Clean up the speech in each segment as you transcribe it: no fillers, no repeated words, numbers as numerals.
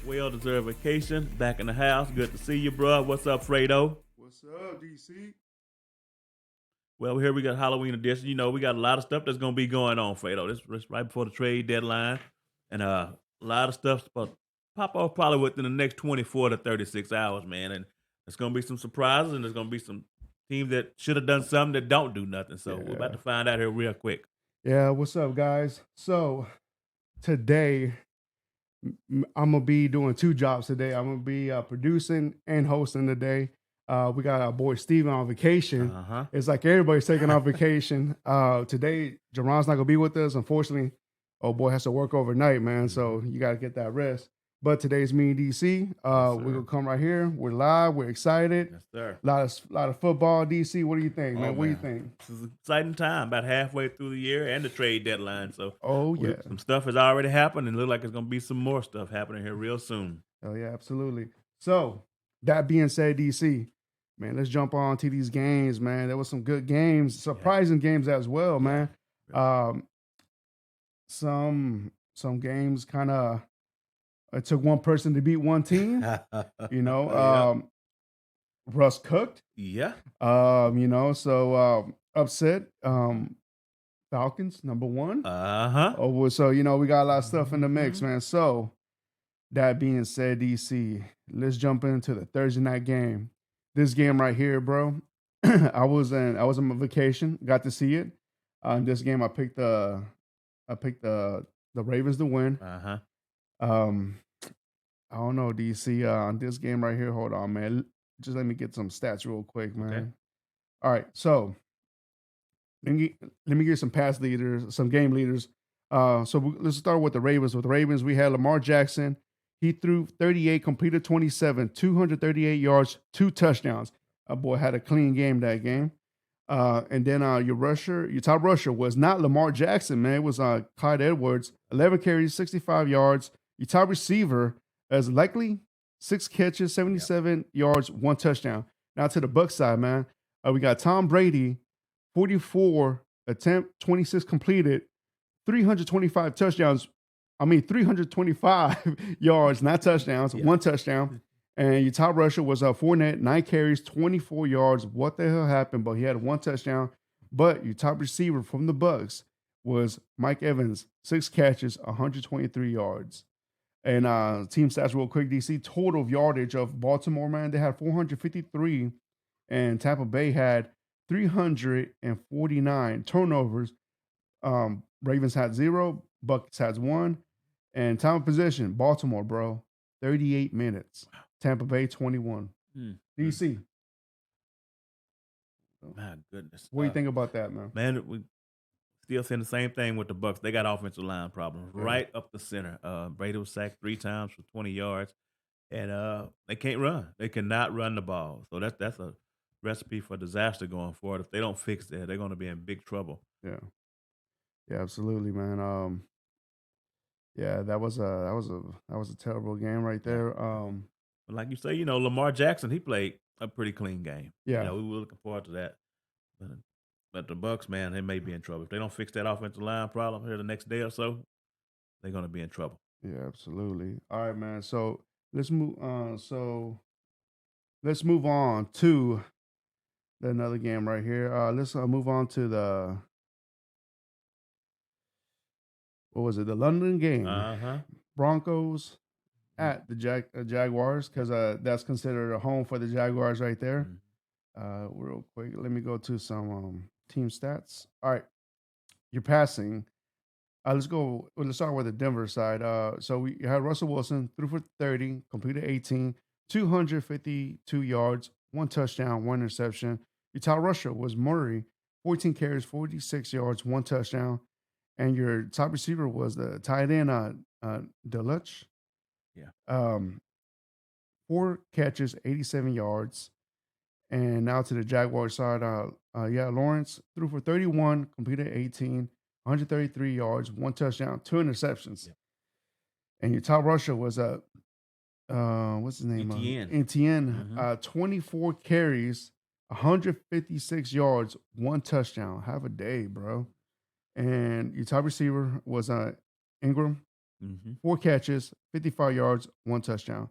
well-deserved vacation. Back in the house. Good to see you, bro. What's up, Fredo? What's up, DC? Well, here we got Halloween edition. You know, we got a lot of stuff that's gonna be going on, Fredo. This right before the trade deadline, and a lot of stuff's supposed to pop off probably within the next 24 to 36 hours, man. And there's gonna be some surprises, and there's gonna be some teams that should have done something that don't do nothing. So we're about Yeah. to find out here real quick. Yeah, what's up, guys? So today, I'm gonna be doing two jobs today. I'm gonna be producing and hosting today. We got our boy Steven on vacation. Uh-huh. It's like everybody's taking off vacation. Today, Jerron's not gonna be with us. Unfortunately, old boy has to work overnight, man. So you gotta get that rest. But today's me and DC. We're gonna come right here. We're live. We're excited. Yes, sir. Lot of football. DC, what do you think, man? Oh, What do you man. think? This is an exciting time, about halfway through the year and the trade deadline. So Oh yeah. some stuff has already happened, and look like it's gonna be some more stuff happening here real soon. Oh yeah, absolutely. So that being said, DC, man, let's jump on to these games, man. There was some good games, surprising games as well, man. Um, some games kind of it took one person to beat one team. You know, Yep. Russ cooked. Yeah. Upset. Falcons number one. Uh-huh. Oh, well, so we got a lot of stuff in the mix, man. So that being said, DC, let's jump into the Thursday night game. This game right here, bro. I was on my vacation, got to see it. In this game, I picked the Ravens to win. Uh-huh. I don't know, DC. On this game right here, hold on, man. Just let me get some stats real quick, man. Okay. All right, so let me give you some pass leaders, some game leaders. Let's start with the Ravens. With the Ravens, we had Lamar Jackson. He threw 38, completed 27, 238 yards, 2 touchdowns. A boy had a clean game that game. And then your top rusher was not Lamar Jackson, man. It was Clyde Edwards, 11 carries, 65 yards. Your top receiver is likely 6 catches, 77 yards, 1 touchdown. Now to the Bucs side, man. We got Tom Brady, 44 attempt, 26 completed, 325 touchdowns. 325 yards, not touchdowns, 1 touchdown. And your top rusher was Fournette, 9 carries, 24 yards. What the hell happened? But he had 1 touchdown. But your top receiver from the Bucs was Mike Evans, 6 catches, 123 yards. And team stats real quick, DC, total yardage of Baltimore, man, they had 453, and Tampa Bay had 349 turnovers. Ravens had 0, Bucs had 1. And time of possession, Baltimore, bro, 38 minutes. Tampa Bay, 21. DC. My goodness. What do you think about that, man? Man, we still seeing the same thing with the Bucs. They got offensive line problems right up the center. Brady was sacked 3 times for 20 yards, and they can't run. They cannot run the ball. So that's a recipe for disaster going forward. If they don't fix that, they're going to be in big trouble. Yeah. Yeah, absolutely, man. Yeah, that was a terrible game right there. But like you say, Lamar Jackson, he played a pretty clean game. Yeah. We were looking forward to that. But the Bucs, man, they may be in trouble. If they don't fix that offensive line problem here the next day or so, they're going to be in trouble. Yeah, absolutely. All right, man. So let's move on. Let's move on to another game right here. Let's move on to the the London game. Uh-huh. Broncos at the Jaguars, because that's considered a home for the Jaguars right there. Real quick, let me go to some team stats. All right, you're passing. Let's start with the Denver side. So we had Russell Wilson, threw for 30, completed 18, 252 yards, 1 touchdown, 1 interception. Your top rusher was Murray, 14 carries, 46 yards, 1 touchdown. And your top receiver was the tight end, Deluch. Yeah. 4 catches, 87 yards. And now to the Jaguars side, Lawrence threw for 31, completed 18, 133 yards, 1 touchdown, 2 interceptions. Yeah. And your top rusher was what's his name? Etienne. 24 carries, 156 yards, 1 touchdown. Have a day, bro. And your top receiver was Ingram, 4 catches, 55 yards, 1 touchdown.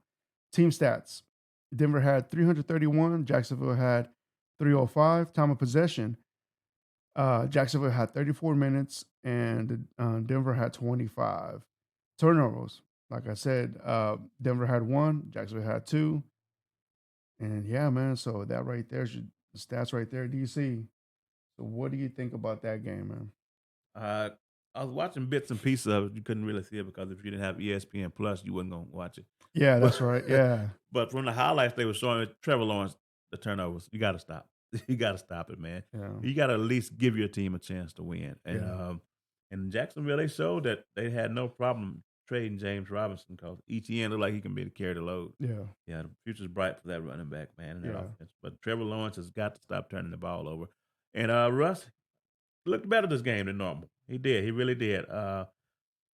Team stats: Denver had 331, Jacksonville had 305. Time of possession: Jacksonville had 34 minutes, and Denver had 25. Turnovers: like I said, Denver had one, Jacksonville had two, and yeah, man. So that right there's your stats right there, DC. So what do you think about that game, man? Uh, I was watching bits and pieces of it. You couldn't really see it because if you didn't have ESPN Plus, you wasn't gonna watch it. Yeah, But that's right. Yeah, but from the highlights they were showing Trevor Lawrence, the turnovers, you got to stop. You got to stop it, man. yeah, You got to at least give your team a chance to win. yeah, And Jacksonville, they showed that they had no problem trading James Robinson because ETN looked like he can be to carry the load. yeah, Yeah, the future's bright for that running back, man, and that yeah. offense. But Trevor Lawrence has got to stop turning the ball over. And Russ looked better this game than normal. He did. He really did. That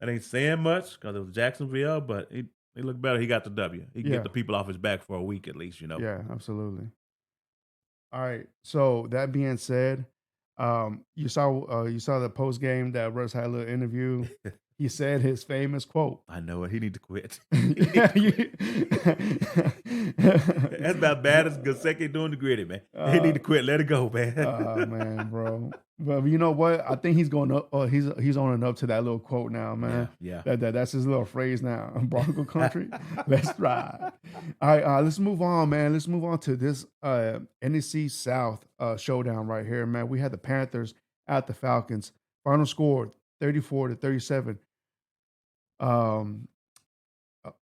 ain't saying much because it was Jacksonville, but he looked better. He got the W. He can get Yeah, the people off his back for a week at least, you know. yeah, absolutely. All right. So that being said, you saw the post game that Russ had a little interview. He said his famous quote. I know it. He need to quit. He need Yeah, to quit. That's about bad as Gasecki doing the gritty, man. He need uh, to quit. Let it go, man. oh man, bro. But you know what? I think he's going up. Oh, he's owning up to that little quote now, man. Yeah, yeah. That's his little phrase now. Bronco country, let's ride. All right, let's move on, man. Let's move on to this NFC South showdown right here, man. We had the Panthers at the Falcons. Final score 34-37. Um,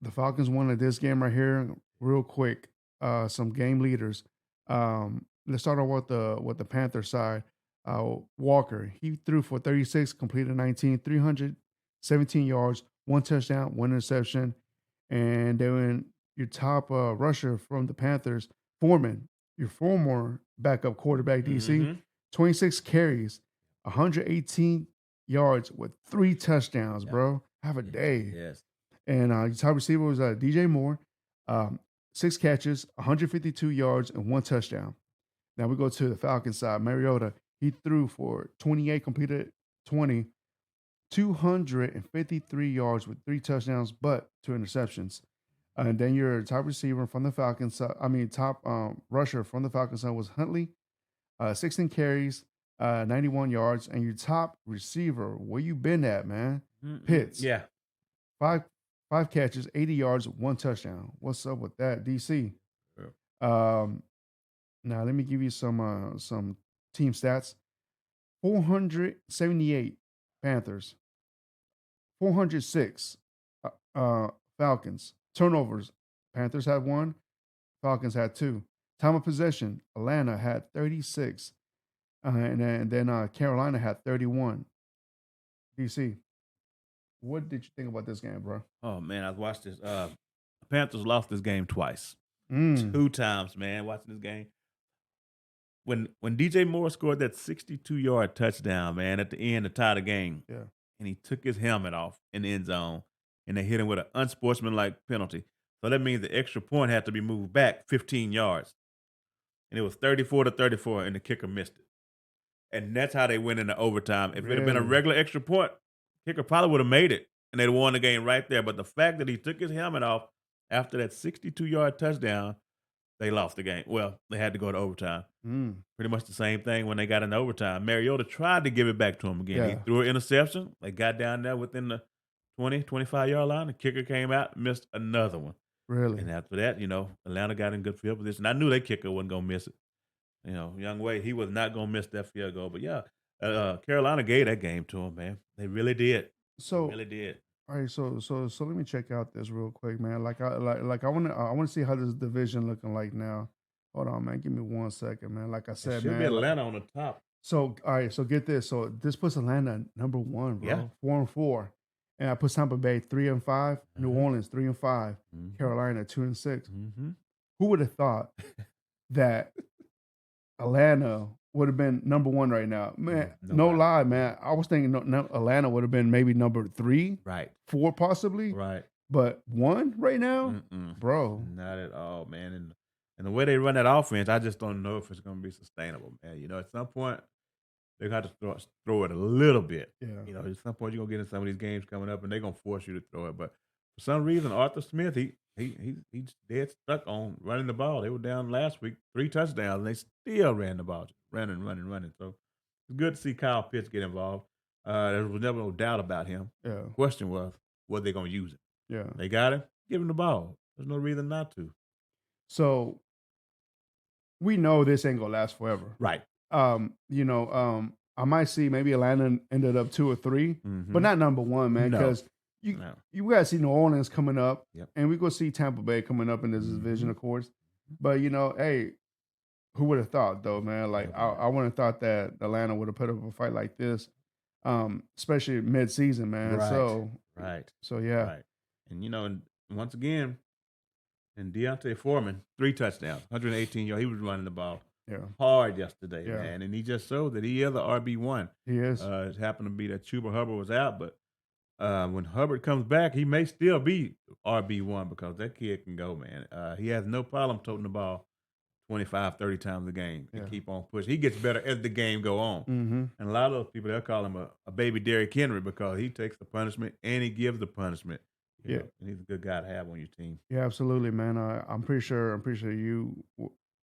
the Falcons won this game right here. Real quick, some game leaders. Let's start off with the Panther side. Walker, he threw for 36, completed 19, 317 yards, 1 touchdown, 1 interception. And then your top rusher from the Panthers, Foreman, your former backup quarterback, DC, Mhm. 26 carries, 118 yards with 3 touchdowns, Yeah. bro. Have a Yes. day. Yes. And your top receiver was DJ Moore, 6 catches, 152 yards, and 1 touchdown. Now we go to the Falcons side. Mariota, he threw for 28, completed 20, 253 yards with 3 touchdowns, but 2 interceptions. And then your top receiver from the Falcons, top rusher from the Falcons side was Huntley, 16 carries, 91 yards. And your top receiver, where you been at, man? Pitts, Yeah. five five catches, 80 yards, 1 touchdown. What's up with that, DC? Yeah. Um, Now let me give you some team stats. 478 Panthers, 406 uh, Falcons. Turnovers, Panthers had one, Falcons had two. Time of possession, Atlanta had 36, and then Carolina had 31. DC, what did you think about this game, bro? Oh man, I watched this. The Panthers lost this game twice. Mm, 2 times, man, watching this game. When DJ Moore scored that 62-yard touchdown, man, at the end to tie the game, yeah, and he took his helmet off in the end zone, and they hit him with an unsportsmanlike penalty. So that means the extra point had to be moved back 15 yards, and it was 34-34, and the kicker missed it. And that's how they went into overtime. If it had been a really, regular extra point, kicker probably would have made it, and they'd won the game right there. But the fact that he took his helmet off after that 62-yard touchdown, they lost the game. Well, they had to go to overtime. mm, Pretty much the same thing when they got in overtime. Mariota tried to give it back to him again. He yeah, threw an interception. They got down there within the 20, 25-yard line. The kicker came out, missed another one. really. And after that, Atlanta got in good field position. I knew their kicker wasn't going to miss it. Young Wade, he was not going to miss that field goal. But yeah, Carolina gave that game to him, man. They really did. They So really did. all right, so let me check out this real quick, man. I want to see how this division looking like now. Hold on, man. Give me 1 second, man. Like I It said, should be man. Atlanta on the top. So all right, so get this. So this puts Atlanta at number one, Yeah. bro. 4-4. And I put Tampa Bay 3-5, New Mhm. Orleans 3-5, Mhm. Carolina 2-6. Mhm. Who would have thought that Atlanta would have been number one right now? Man, no Nobody. lie, man. I was thinking Atlanta would have been maybe number 3, Right. 4 possibly. Right. But one right now, Mm-mm. bro. Not at all, man. And the way they run that offense, I just don't know if it's going to be sustainable, man. At some point they got to throw it a little bit. Yeah. At some point you're gonna get in some of these games coming up, and they're gonna force you to throw it. But For some reason, Arthur Smith, he's dead stuck on running the ball. They were down last week, 3 touchdowns, and they still ran the ball, running, running, running. So it's good to see Kyle Pitts get involved. There was never no doubt about him. Yeah, Question was, were they going to use him? yeah. They got him. Give him the ball. There's no reason not to. So we know this ain't gonna last forever. Right. I might see maybe Atlanta ended up 2 or 3, but not number 1, man, No. because you No. you gotta see New Orleans coming up, Yep. and we go see Tampa Bay coming up in this division, of course. But hey, who would have thought though, man? Like Yeah, man. I wouldn't have thought that Atlanta would have put up a fight like this, especially mid-season, man. Right. So Right. yeah, Right. And and once again, and Deontay Foreman, 3 touchdowns, 118 yards. He was running the ball yeah, hard yesterday, Yeah. man. And he just showed that he is the RB1. he is. It happened to be that Chuba Hubbard was out, but when Hubbard comes back, he may still be RB1 because that kid can go, man. He has no problem toting the ball 25, 30 times a game and Yeah. keep on pushing. He gets better as the game go on. Mm-hmm. And a lot of those people, they'll call him a baby Derrick Henry because he takes the punishment and he gives the punishment. You Yeah. know, and he's a good guy to have on your team. Yeah, absolutely, man. I'm pretty sure you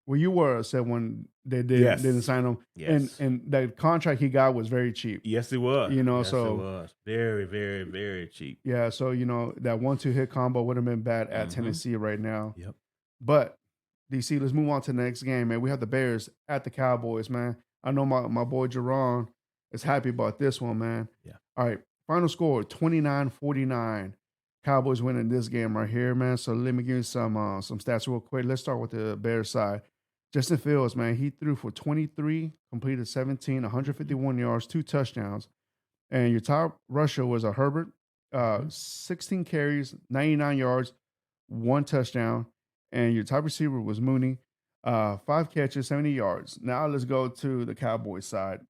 you were said when they Yes. didn't sign him, Yes. and the contract he got was very cheap. Yes, it was. Yes, So it was. Very, very, very cheap. yeah, so that 1-2 hit combo would have been bad at Mhm. Tennessee right now. Yep. But DC, let's move on to the next game, man. We have the Bears at the Cowboys, man. I know my boy Jerron is happy about this one, man. Yeah. All right, final score 29-49. Cowboys winning this game right here, man. So let me give you some stats real quick. Let's start with the Bears side. Justin Fields, man, he threw for 23, completed 17, 151 yards, 2 touchdowns. And your top rusher was a Herbert, 16 carries, 99 yards, 1 touchdown. And your top receiver was Mooney, 5 catches, 70 yards. Now let's go to the Cowboys side.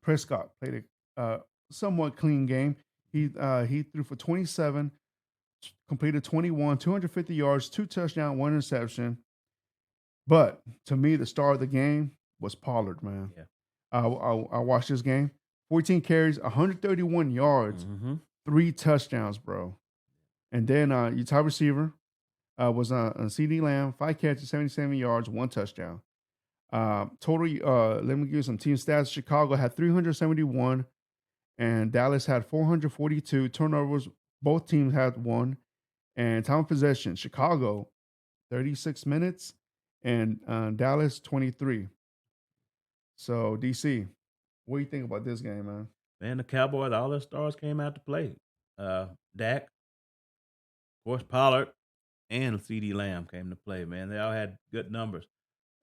Prescott played a somewhat clean game. He threw for 27, completed 21, 250 yards, 2 touchdowns, 1 interception. But to me, the star of the game was Pollard, man. Yeah. I watched this game. 14 carries, 131 yards, 3 touchdowns, bro. And then your top receiver was CD Lamb, 5 catches, 77 yards, 1 touchdown. Total, let me give you some team stats. Chicago had 371, and Dallas had 442 turnovers. Both teams had 1. And time of possession, Chicago, 36 minutes, and Dallas, 23. So, DC, what do you think about this game, man? Man, the Cowboys, all their stars came out to play. Dak, of course, Pollard, and CeeDee Lamb came to play, man. They all had good numbers.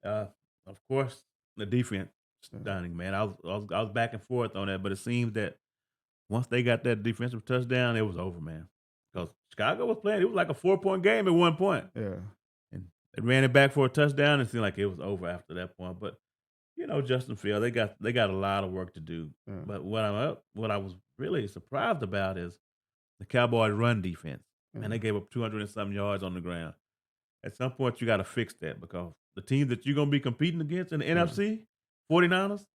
Of course, the defense, stunning, man. I was back and forth on that, but it seems that once they got that defensive touchdown, it was over, man. Because Chicago was playing. It was like a 4-point game at one point. Yeah. And they ran it back for a touchdown. It seemed like it was over after that point. But Justin Fields, they got a lot of work to do. Yeah. But what I was really surprised about is the Cowboys' run defense. And they gave up 200 and something yards on the ground. At some point, you got to fix that because the team that you're going to be competing against in the NFC, 49ers,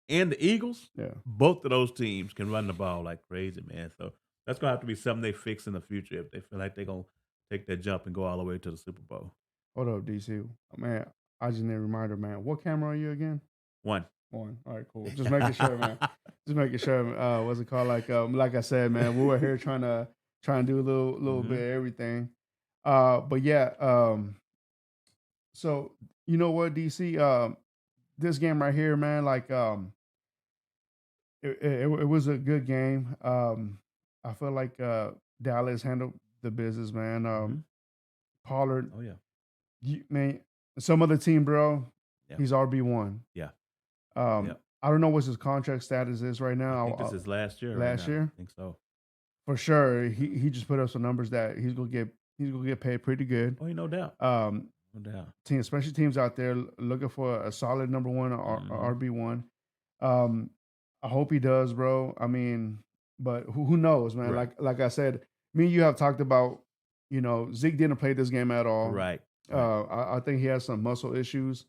and the Eagles, both of those teams can run the ball like crazy, man. So that's going to have to be something they fix in the future if they feel like they're going to take that jump and go all the way to the Super Bowl. Hold up, DC. Man, I just need a reminder, man. What camera are you again? One. All right, cool. Just making sure, man. Just making sure. What's it called? Like I said, man, we were here trying to do a little bit of everything. But yeah. So you know what, DC? This game right here, man. It was a good game. I feel like Dallas handled the business, man. Pollard. Oh yeah. Man, some other team, bro. Yeah. He's RB1. Yeah. I don't know what his contract status is right now. I think this is last year. Last year? I think so. For sure, he just put up some numbers that he's gonna get paid pretty good. Oh, no doubt. No doubt. Especially teams out there looking for a solid number 1 or RB1. I hope he does, bro. I mean, but who knows, man? Right. Like I said, me and you have talked about, Zeke didn't play this game at all. Right. I think he has some muscle issues.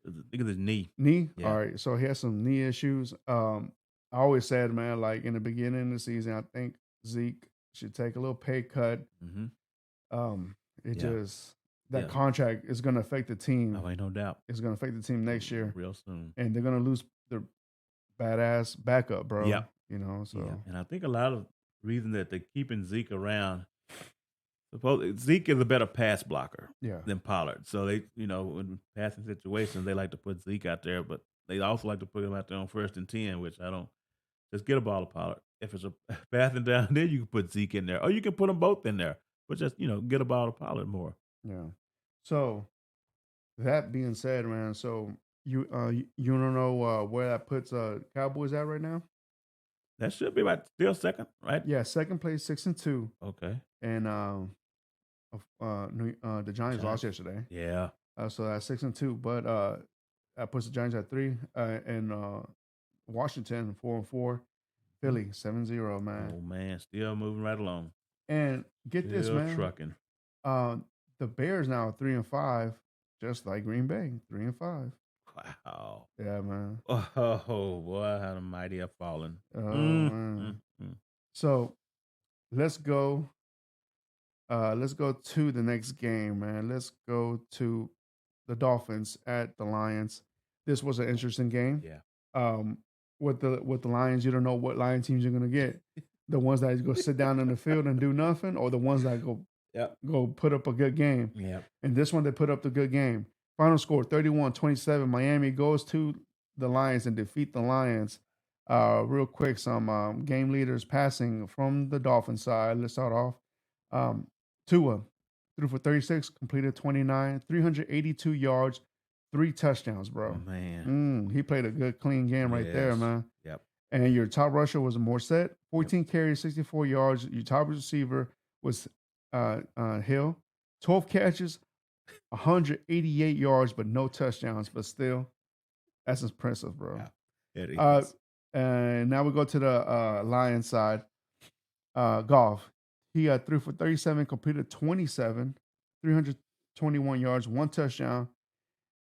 Look at his knee. Yeah. All right. So he has some knee issues. I always said, man, like in the beginning of the season, I think Zeke should take a little pay cut. Hmm. Um, it Yeah. just that Yeah. contract is going to affect the team. Oh, ain't no doubt. It's going to affect the team next year, Real soon. and they're going to lose their badass backup, bro. Yep. You know, Yeah. so And I think a lot of reason that they're keeping Zeke around. Suppose Zeke is a better pass blocker yeah, than Pollard. So they, in passing situations, they like to put Zeke out there, but they also like to put him out there on 1st and 10, which I don't. Just get a ball to Pollard. If it's a passing down there, you can put Zeke in there, or you can put them both in there. But just get a ball to Pollard more. yeah. So that being said, man, so you don't know where that puts Cowboys at right now? That should be about still second, right? Yeah, second place, 6-2, Okay. and the Giants lost Giants. yesterday, Yeah. so that's 6-2. But that puts the Giants at 3, and Washington 4-4, Philly 7-0, man. Oh man, still moving right along. And get this, Still man, trucking. uh, the Bears now are 3-5, just like Green Bay, 3-5. Wow. Yeah, man. Oh boy, how the mighty have fallen. Oh Mm, man. mm, mm. So let's go. Let's go to the next game, man. Let's go to the Dolphins at the Lions. This was an interesting game. Yeah. Um, with the Lions, you don't know what Lion teams you're gonna get. The ones that go sit down in the field and do nothing, or the ones that Yep. go put up a good game. Yep. And this one, they put up the good game. Final score 31-27. Miami goes to the Lions and defeat the Lions. Real quick, some game leaders passing from the Dolphin side. Let's start off. Um, Tua threw for 36, completed 29, 382 yards, 3 touchdowns, bro. Man. He played a good, clean game right there, Yes. man. Yep. And your top rusher was Morset, Yep. 14 carries, 64 yards. Your top receiver was Hill, 12 catches, 188 yards, but no touchdowns. But still, that's impressive, bro. Yeah. It Uh, is. and now we go to the Lions side. Golf. He threw for 37, completed 27, 321 yards, 1 touchdown.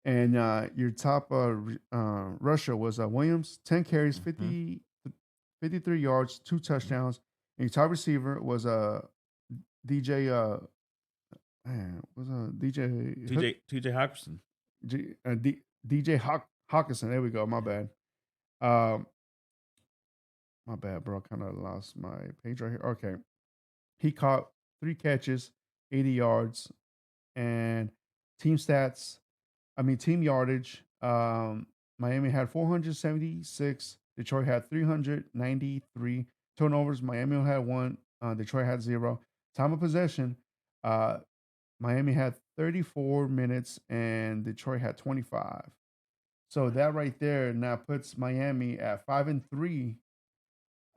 And your top rusher was Williams, 10 carries, Mhm. 53 yards, 2 touchdowns. And your top receiver was DJ. Man, was DJ TJ Hawkinson. DJ Hawkinson. There we go. My Yeah. bad. My bad, bro. Kind of lost my page right here. Okay, he caught 3 catches, 80 yards, and team stats. I mean, team yardage. Miami had 476. Detroit had 393 turnovers. Miami had one. Detroit had 0. Time of possession. Uh, Miami had 34 minutes and Detroit had 25. So that right there now puts Miami at 5-3.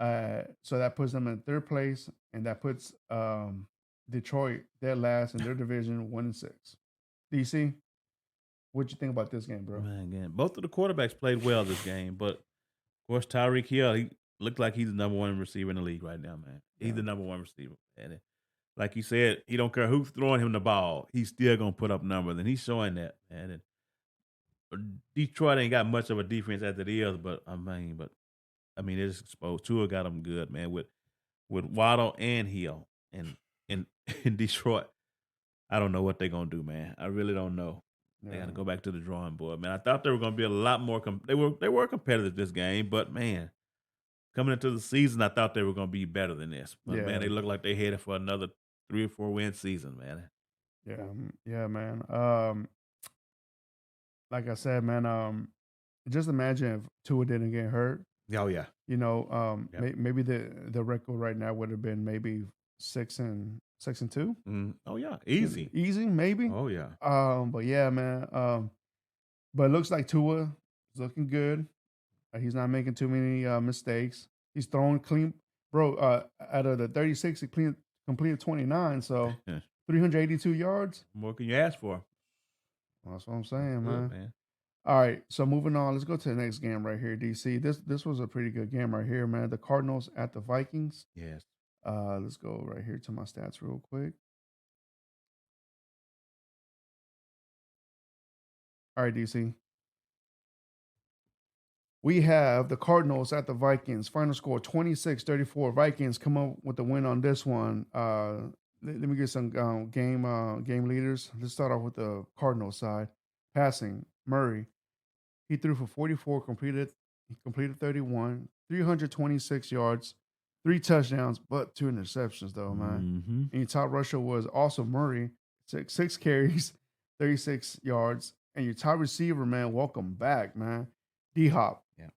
So that puts them in third place, and that puts Detroit dead last in their division, 1-6. DC, what you think about this game, bro? Man, again, both of the quarterbacks played well this game, but of course Tyreek Hill, he looked like he's the number one receiver in the league right now, man. He's Yeah. the number one receiver, and like you said, he don't care who's throwing him the ball, he's still gonna put up numbers, and he's showing that, man. And Detroit ain't got much of a defense as it is, but it's exposed. Tua got them good, man, with Waddle and Hill, and in in Detroit. I don't know what they're gonna do, man. I really don't know. They got to Yeah. go back to the drawing board, man. I thought they were going to be a lot more. They were competitive this game, but man, coming into the season, I thought they were going to be better than this. But man, Yeah. they look like they headed for another 3 or 4 win season, man. Yeah. Yeah, man. Like I said, man, just imagine if Tua didn't get hurt. Oh yeah, yep. Maybe the record right now would have been maybe 6-2. Oh yeah, easy. Easy, maybe. Oh yeah, But yeah, man. But it looks like Tua is looking good. He's not making too many mistakes. He's throwing clean, bro. Out of the 36, he completed 29, so 382 yards. What can you ask for? That's what I'm saying, Good, man. man. All right, so moving on, let's go to the next game right here, DC. This was a pretty good game right here, man. The Cardinals at the Vikings. Yes. Let's go right here to my stats real quick. All right, DC. We have the Cardinals at the Vikings. Final score 26-34. Vikings come up with the win on this one. Let me get some game leaders. Let's start off with the Cardinals side. Passing, Murray. He threw for 44, he completed 31, 326 yards, 3 touchdowns, but 2 interceptions though, man. Mm-hmm. And your top rusher was also Murray, six carries, 36 yards. And your top receiver, man, welcome back, man. D Hop, Yeah.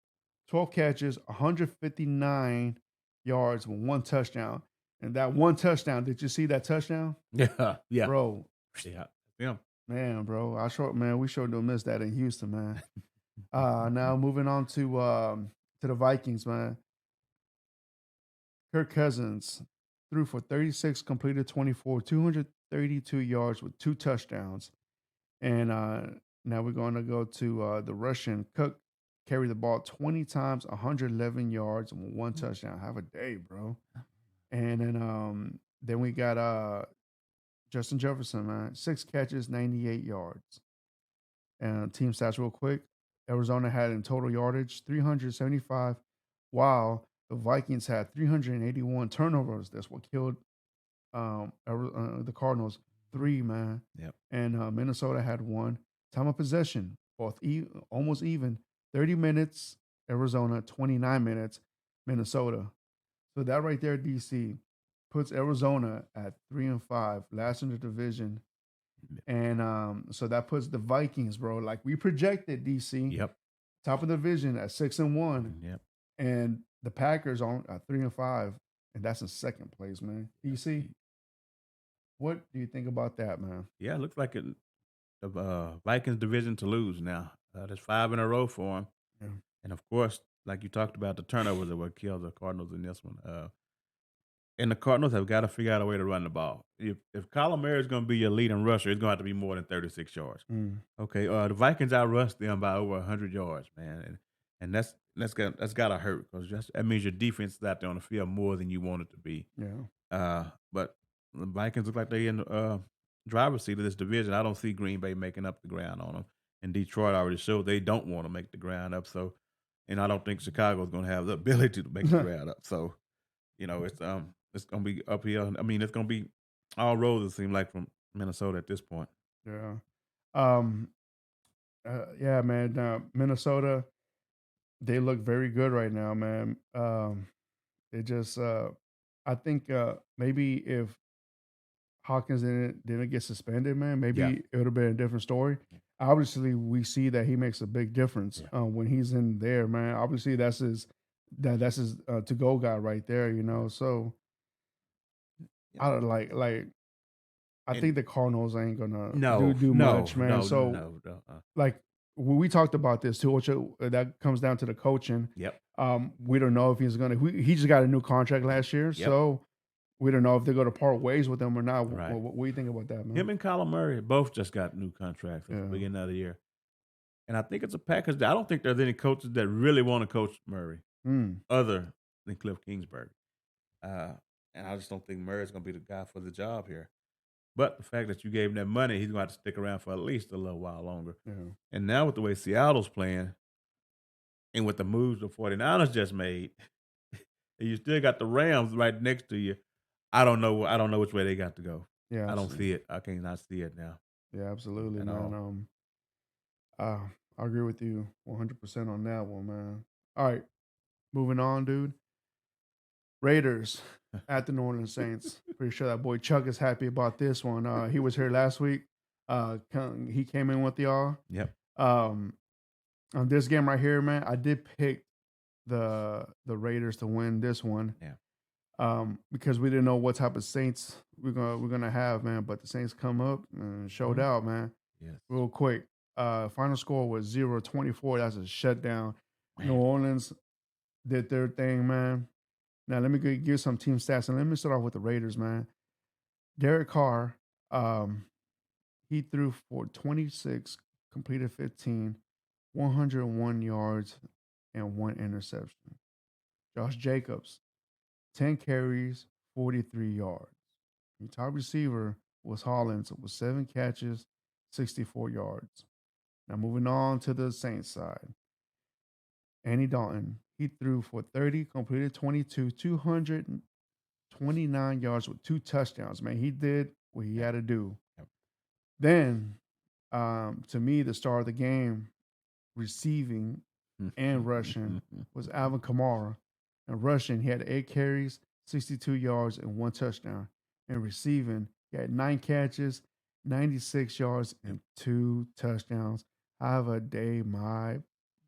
12 catches, 159 yards with 1 touchdown. And that 1 touchdown, did you see that touchdown? Yeah. Yeah. Bro, Yeah. Yeah. man, bro. We sure don't miss that in Houston, man. Now moving on to the Vikings, man. Kirk Cousins threw for 36, completed 24, 232 yards with 2 touchdowns. And now we're going to go to the Russian. Cook carried the ball 20 times, 111 yards, and 1 touchdown. Have a day, bro. And then we got Justin Jefferson, man. 6 catches, 98 yards. And team stats real quick. Arizona had in total yardage 375, while the Vikings had 381 turnovers. That's what killed the Cardinals. Three, man. Yep. And Minnesota had one. Time of possession, almost even. 30 minutes, Arizona, 29 minutes, Minnesota. So that right there, DC, puts Arizona at 3-5, last in the division. And so that puts the Vikings, bro. Like we projected, DC, Yep. top of the division at 6-1, Yep. and the Packers on at 3-5, and that's in second place, man. DC, what do you think about that, man? Yeah. It looks like the Vikings division to lose now. That's 5 in a row for them. Yeah. And of course, like you talked about, the turnovers are what killed the Cardinals in this one. And the Cardinals have got to figure out a way to run the ball. If Kyler Murray is going to be your leading rusher, it's going to have to be more than 36 yards. Mm, Okay, the Vikings outrushed them by over 100 yards, man, and that's got to hurt because that means your defense is out there on the field more than you want it to be. yeah. But the Vikings look like they in the driver's seat of this division. I don't see Green Bay making up the ground on them, and Detroit already showed they don't want to make the ground up. So, and I don't think Chicago is going to have the ability to make the ground up. So, it's going to be uphill. I mean, it's going to be all roads. It seems like from Minnesota at this point. Yeah. Um, yeah, man. Minnesota, they look very good right now, man. It just, I think maybe if Hawkins didn't get suspended, man, Yeah. maybe it would have been a different story. Obviously, we see that he makes a big difference Yeah. when he's in there, man. Obviously, that's his to go guy right there, you know. So Yeah. I don't like. I And think the Cardinals ain't gonna no, do no, much, man. no, So no, no. like we talked about this too, which that comes down to the coaching. Yep. We don't know if he's gonna. He just got a new contract last year, Yep. so we don't know if they're gonna part ways with him or not. Right. What do you think about that, man? Him and Kyler Murray both just got new contracts at the Yeah. beginning of the year. And I think it's a package. I don't think there's any coaches that really want to coach Murray Mm, other than Cliff Kingsbury. Uh, and I just don't think Murray's going to be the guy for the job here. But the fact that you gave him that money, he's going to have to stick around for at least a little while longer. yeah. And now with the way Seattle's playing and with the moves the 49ers just made, and you still got the Rams right next to you, I don't know. I don't know which way they got to go. Yeah, I don't absolutely. see it. I cannot see it now Yeah, absolutely, at man. all. I agree with you 100% on that one, man. All right, moving on, dude. Raiders at the New Orleans Saints. Pretty sure that boy Chuck is happy about this one. He was here last week. He came in with y'all. Yep. Um, on this game right here, man, I did pick the Raiders to win this one. Yeah. Because we didn't know what type of Saints we're gonna have, man. But the Saints come up and showed Mhm. out, man. Yes. Real quick. Final score was 0-24. That's a shutdown. Man. New Orleans did their thing, man. Now let me give some team stats, and let me start off with the Raiders, man. Derek Carr, he threw for 26, completed 15, 101 yards, and 1 interception. Josh Jacobs, 10 carries, 43 yards. The top receiver was Hollins with 7 catches, 64 yards. Now moving on to the Saints side. Andy Dalton. He threw for 30, completed 22, 229 yards with 2 touchdowns, man. He did what he Yep. had to do. Yep. Then, to me, the star of the game, receiving and rushing, was Alvin Kamara. And rushing, he had 8 carries, 62 yards, and 1 touchdown. And receiving, he had 9 catches, 96 yards, and 2 touchdowns. Have a day, my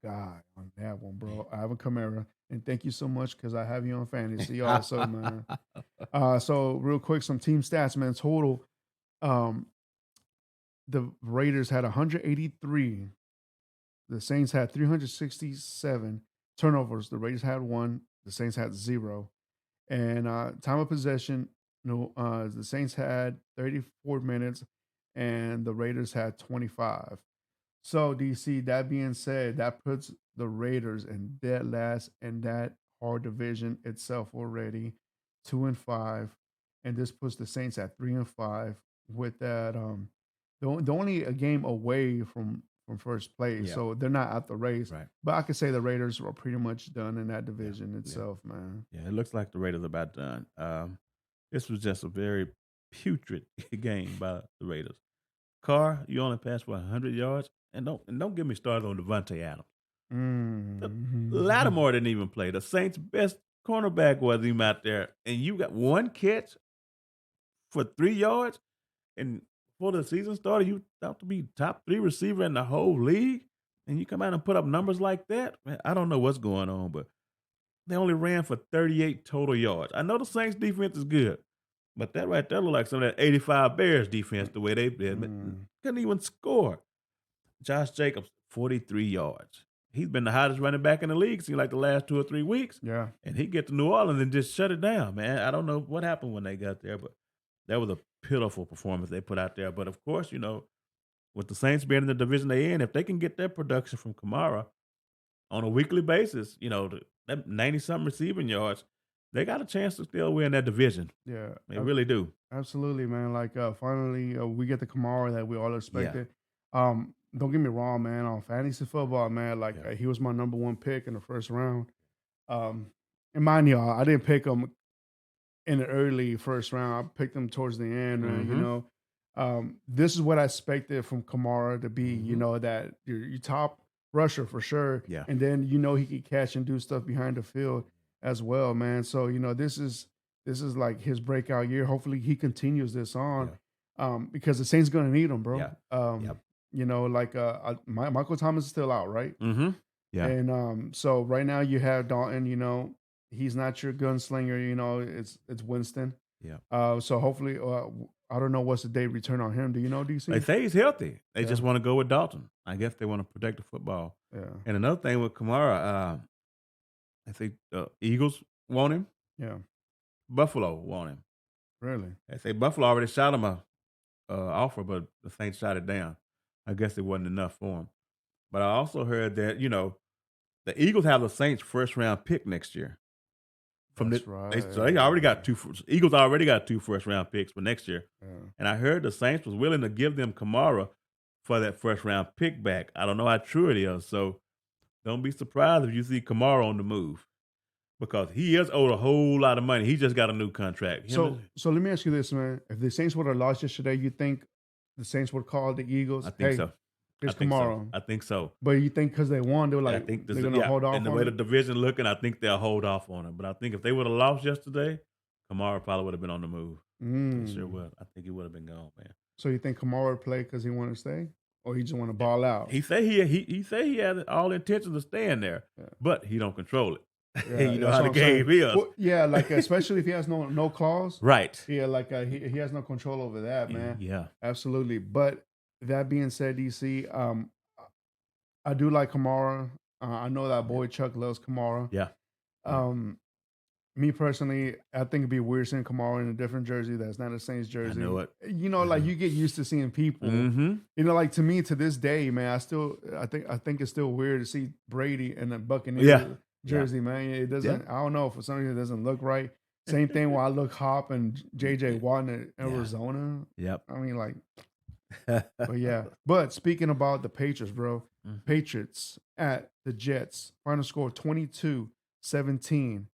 God, on that one, bro. Alvin Kamara. And thank you so much because I have you on fantasy also, man. So real quick, some team stats, man. Total, um, the Raiders had 183. The Saints had 367 turnovers. The Raiders had 1. The Saints had 0. And time of possession, the Saints had 34 minutes, and the Raiders had 25. So, DC, that being said, that puts the Raiders in dead last in that hard division itself already, 2-5. And this puts the Saints at 3-5 with that. They're only a game away from first place, Yeah. so they're not out the race. Right. But I could say the Raiders are pretty much done in that division Yeah. itself, man. Yeah, it looks like the Raiders are about done. This was just a very putrid game by the Raiders. Carr, you only passed for 100 yards, and don't get me started on Devontae Adams. Lattimore didn't even play. The Saints' best cornerback wasn't even out there, and you got 1 catch for 3 yards, and before the season started, you thought to be top 3 receiver in the whole league, and you come out and put up numbers like that. Man, I don't know what's going on, but they only ran for 38 total yards. I know the Saints defense is good, but that right there looked like some of that 85 Bears defense the way they did. Couldn't even score. Josh Jacobs, 43 yards. He's been the hottest running back in the league, seems like the last 2 or 3 weeks. Yeah. And he get to New Orleans and just shut it down, man. I don't know what happened when they got there, but that was a pitiful performance they put out there. But of course, with the Saints being in the division they in, if they can get their production from Kamara on a weekly basis, that 90-something receiving yards, they got a chance to still win that division. Yeah. They really do. Absolutely, man. Like, finally, we get the Kamara that we all expected. Don't get me wrong, man. On fantasy football, man, like, he was my number 1 pick in the first round. And mind y'all, I didn't pick him in the early first round. I picked him towards the end, this is what I expected from Kamara to be, that your top rusher for sure. Yeah. And then, he could catch and do stuff behind the field as well, man. So, this is like his breakout year. Hopefully he continues this on, because the Saints going to need him, bro. Michael Thomas is still out, right? Mm-hmm. Yeah. And so right now you have Dalton, he's not your gunslinger, it's Winston. Yeah. So hopefully, I don't know what's the day return on him. Do you know, DC? They say he's healthy. They just want to go with Dalton. I guess they want to protect the football. Yeah. And another thing with Kamara, I think the Eagles want him. Yeah. Buffalo want him. Really? They say Buffalo already shot him a offer, but the Saints shot it down. I guess it wasn't enough for him. But I also heard that, the Eagles have the Saints' first-round pick next year. That's right. So they already got 2. Eagles already got 2 first-round picks for next year. Yeah. And I heard the Saints was willing to give them Kamara for that first-round pick back. I don't know how true it is, so don't be surprised if you see Kamara on the move, because he is owed a whole lot of money. He just got a new contract. So let me ask you this, man. If the Saints would have lost yesterday, you think the Saints would call the Eagles? I think so. Here's I think Kamara. so. I think so. But you think because they won, they were like, I think they're going to hold off and the on way it? the division looking, I think they'll hold off on him. But I think if they would have lost yesterday, Kamara probably would have been on the move. He sure would. I think he would have been gone, man. So you think Kamara would play because he wanted to stay? Or he just want to ball out? He say he had all intentions of staying there, but he don't control it. Yeah, You know how the game is. Well, yeah, like especially if he has no clause. Right. Yeah, like he has no control over that, man. Yeah. Absolutely. But that being said, DC, I do like Kamara. I know that boy Chuck loves Kamara. Yeah. Me personally, I think it'd be weird seeing Kamara in a different jersey that's not a Saints jersey. I know it. Like you get used to seeing people. Mm-hmm. Like to me, to this day, man, I think it's still weird to see Brady in a Buccaneers jersey, man. It doesn't. I don't know, for some reason it doesn't look right. Same thing when I look Hop and JJ Watt in Arizona. Yep. I mean, like, but yeah. But speaking about the Patriots, bro, Mhm. Patriots at the Jets. Final score 22-17.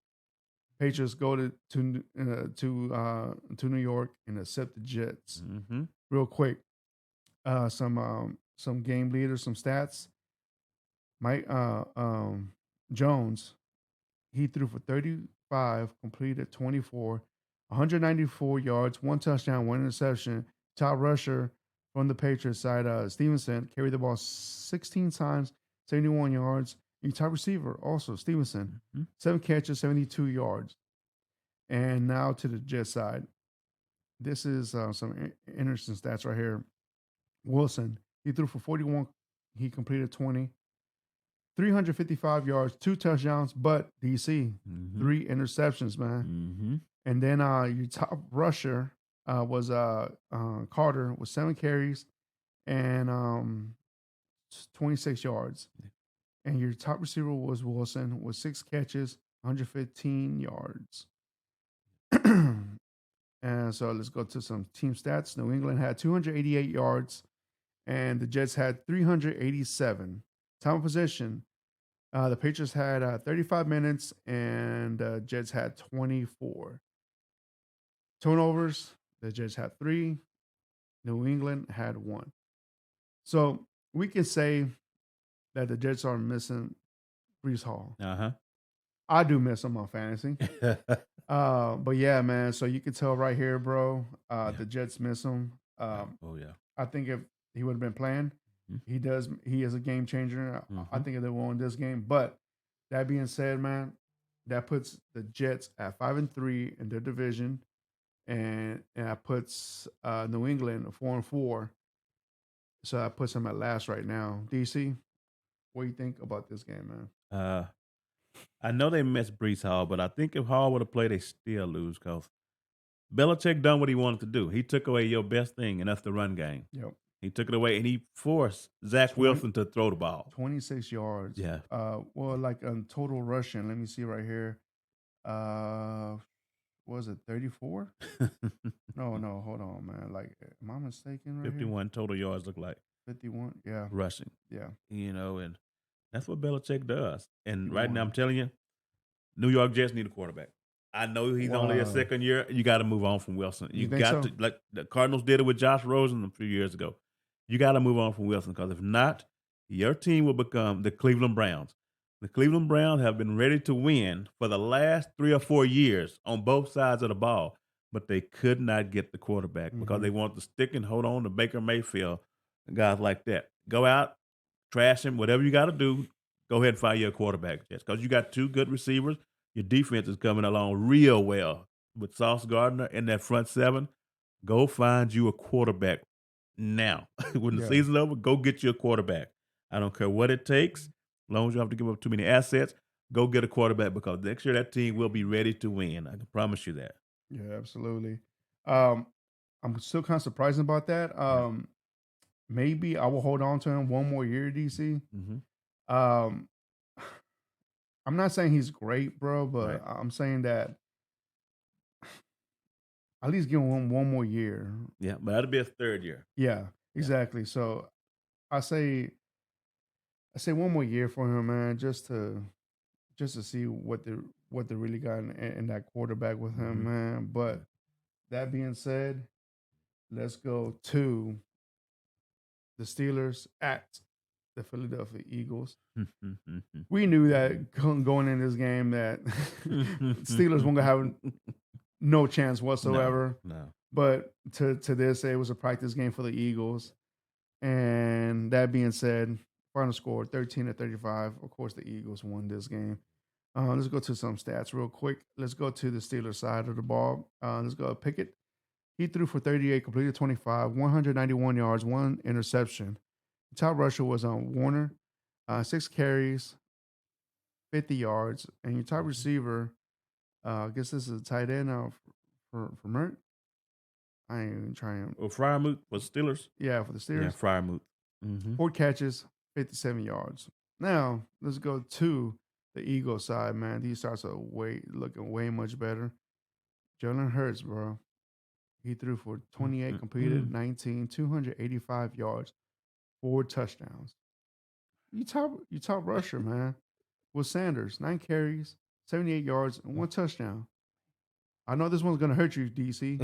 Patriots go to New York and accept the Jets. Mhm. Real quick, some game leaders, some stats. Mike Jones, he threw for 35, completed 24, 194 yards, one touchdown, one interception. Top rusher from the Patriots side, Stevenson, carried the ball 16 times, 71 yards. And top receiver, also Stevenson, Mhm. 7 catches, 72 yards. And now to the Jet side. This is some interesting stats right here. Wilson, he threw for 41, he completed 20, 355 yards, 2 touchdowns, but DC, Mhm. 3 interceptions, man. Mhm. And then your top rusher was Carter with 7 carries and 26 yards. And your top receiver was Wilson with 6 catches, 115 yards. And so let's go to some team stats. New England had 288 yards, and the Jets had 387. Time of possession, the Patriots had 35 minutes, and the Jets had 24. Turnovers, the Jets had 3. New England had 1. So we can say that the Jets are missing Brees Hall. Uh-huh. I do miss him on fantasy. But yeah, man. So you can tell right here, bro. Yeah. The Jets miss him. Yeah. Oh yeah. I think if he would have been playing, he does. He is a game changer. I Mhm. think they won this game. But that being said, man, that puts the Jets at 5-3 in their division, and that puts New England 4-4. So that puts them at last right now. DC, what do you think about this game, man? Uh, I know they missed Brees Hall, but I think if Hall would have played, they still lose because Belichick done what he wanted to do. He took away your best thing, and that's the run game. Yep. He took it away, and he forced Zach 20, Wilson to throw the ball. 26 yards. Yeah. Well, like total rushing. Let me see right here. Uh, what was it 34? No, no, hold on, man. Like, am I mistaken right here? 51 total yards look like 51. Yeah, rushing, yeah. and that's what Belichick does. And right now, I'm 51. telling you, New York Jets need a quarterback. I know he's only a Wow. second year. You got to move on from Wilson. You You think got so? to, like the Cardinals did it with Josh Rosen a few years ago. You got to move on from Wilson because if not, your team will become the Cleveland Browns. The Cleveland Browns have been ready to win for the last 3 or 4 years on both sides of the ball, but they could not get the quarterback because Mm-hmm. they want to stick and hold on to Baker Mayfield and guys like that. Go out, trash him, whatever you got to do. Go ahead and fire your quarterback, Jets, because you got two good receivers. Your defense is coming along real well with Sauce Gardner in that front seven. Go find you a quarterback now. When the Yeah. season's over, go get you a quarterback. I don't care what it takes. As long as you don't have to give up too many assets, go get a quarterback because next year that team will be ready to win. I can promise you that. Yeah, absolutely. Um, I'm still kind of surprised about that. Yeah. Maybe I will hold on to him one more year, DC. Mm-hmm. Um, I'm not saying he's great, bro, Right. but I'm saying that at least give him one more year. Yeah, but that'll be his third year. Yeah, Yeah. exactly. So I say I say one more year for him, man, just to see what they really got in that quarterback with him, Mm-hmm. man. Yeah. But that being said, let's go to the Steelers at the Philadelphia Eagles. We knew that going in this game that Steelers weren't gonna have no chance No, whatsoever. no. But to this, it was a practice game for the Eagles. And that being said, final score 13-35. Of course, the Eagles won this game. Let's go to some stats real quick. Let's go to the Steelers side of the ball. Let's go Pickett. He threw for 38, completed 25, 191 yards, 1 interception. The top rusher was on Warner, 6 carries, 50 yards. And your top Mhm. receiver, I guess this is a tight end for Mert. I ain't even trying. Well, Fryermuth was Steelers. Yeah, for the Yeah, Steelers. Fryermuth. Mm-hmm. 4 catches, 57 yards. Now, let's go to the Eagles side, man. These starts are looking way much better. Jalen Hurts, bro. He threw for 28, completed Mm-hmm. 19, 285 yards, 4 touchdowns. you top rusher, man. With Sanders, 9 carries, 78 yards, and 1 touchdown. I know this one's gonna hurt you, DC.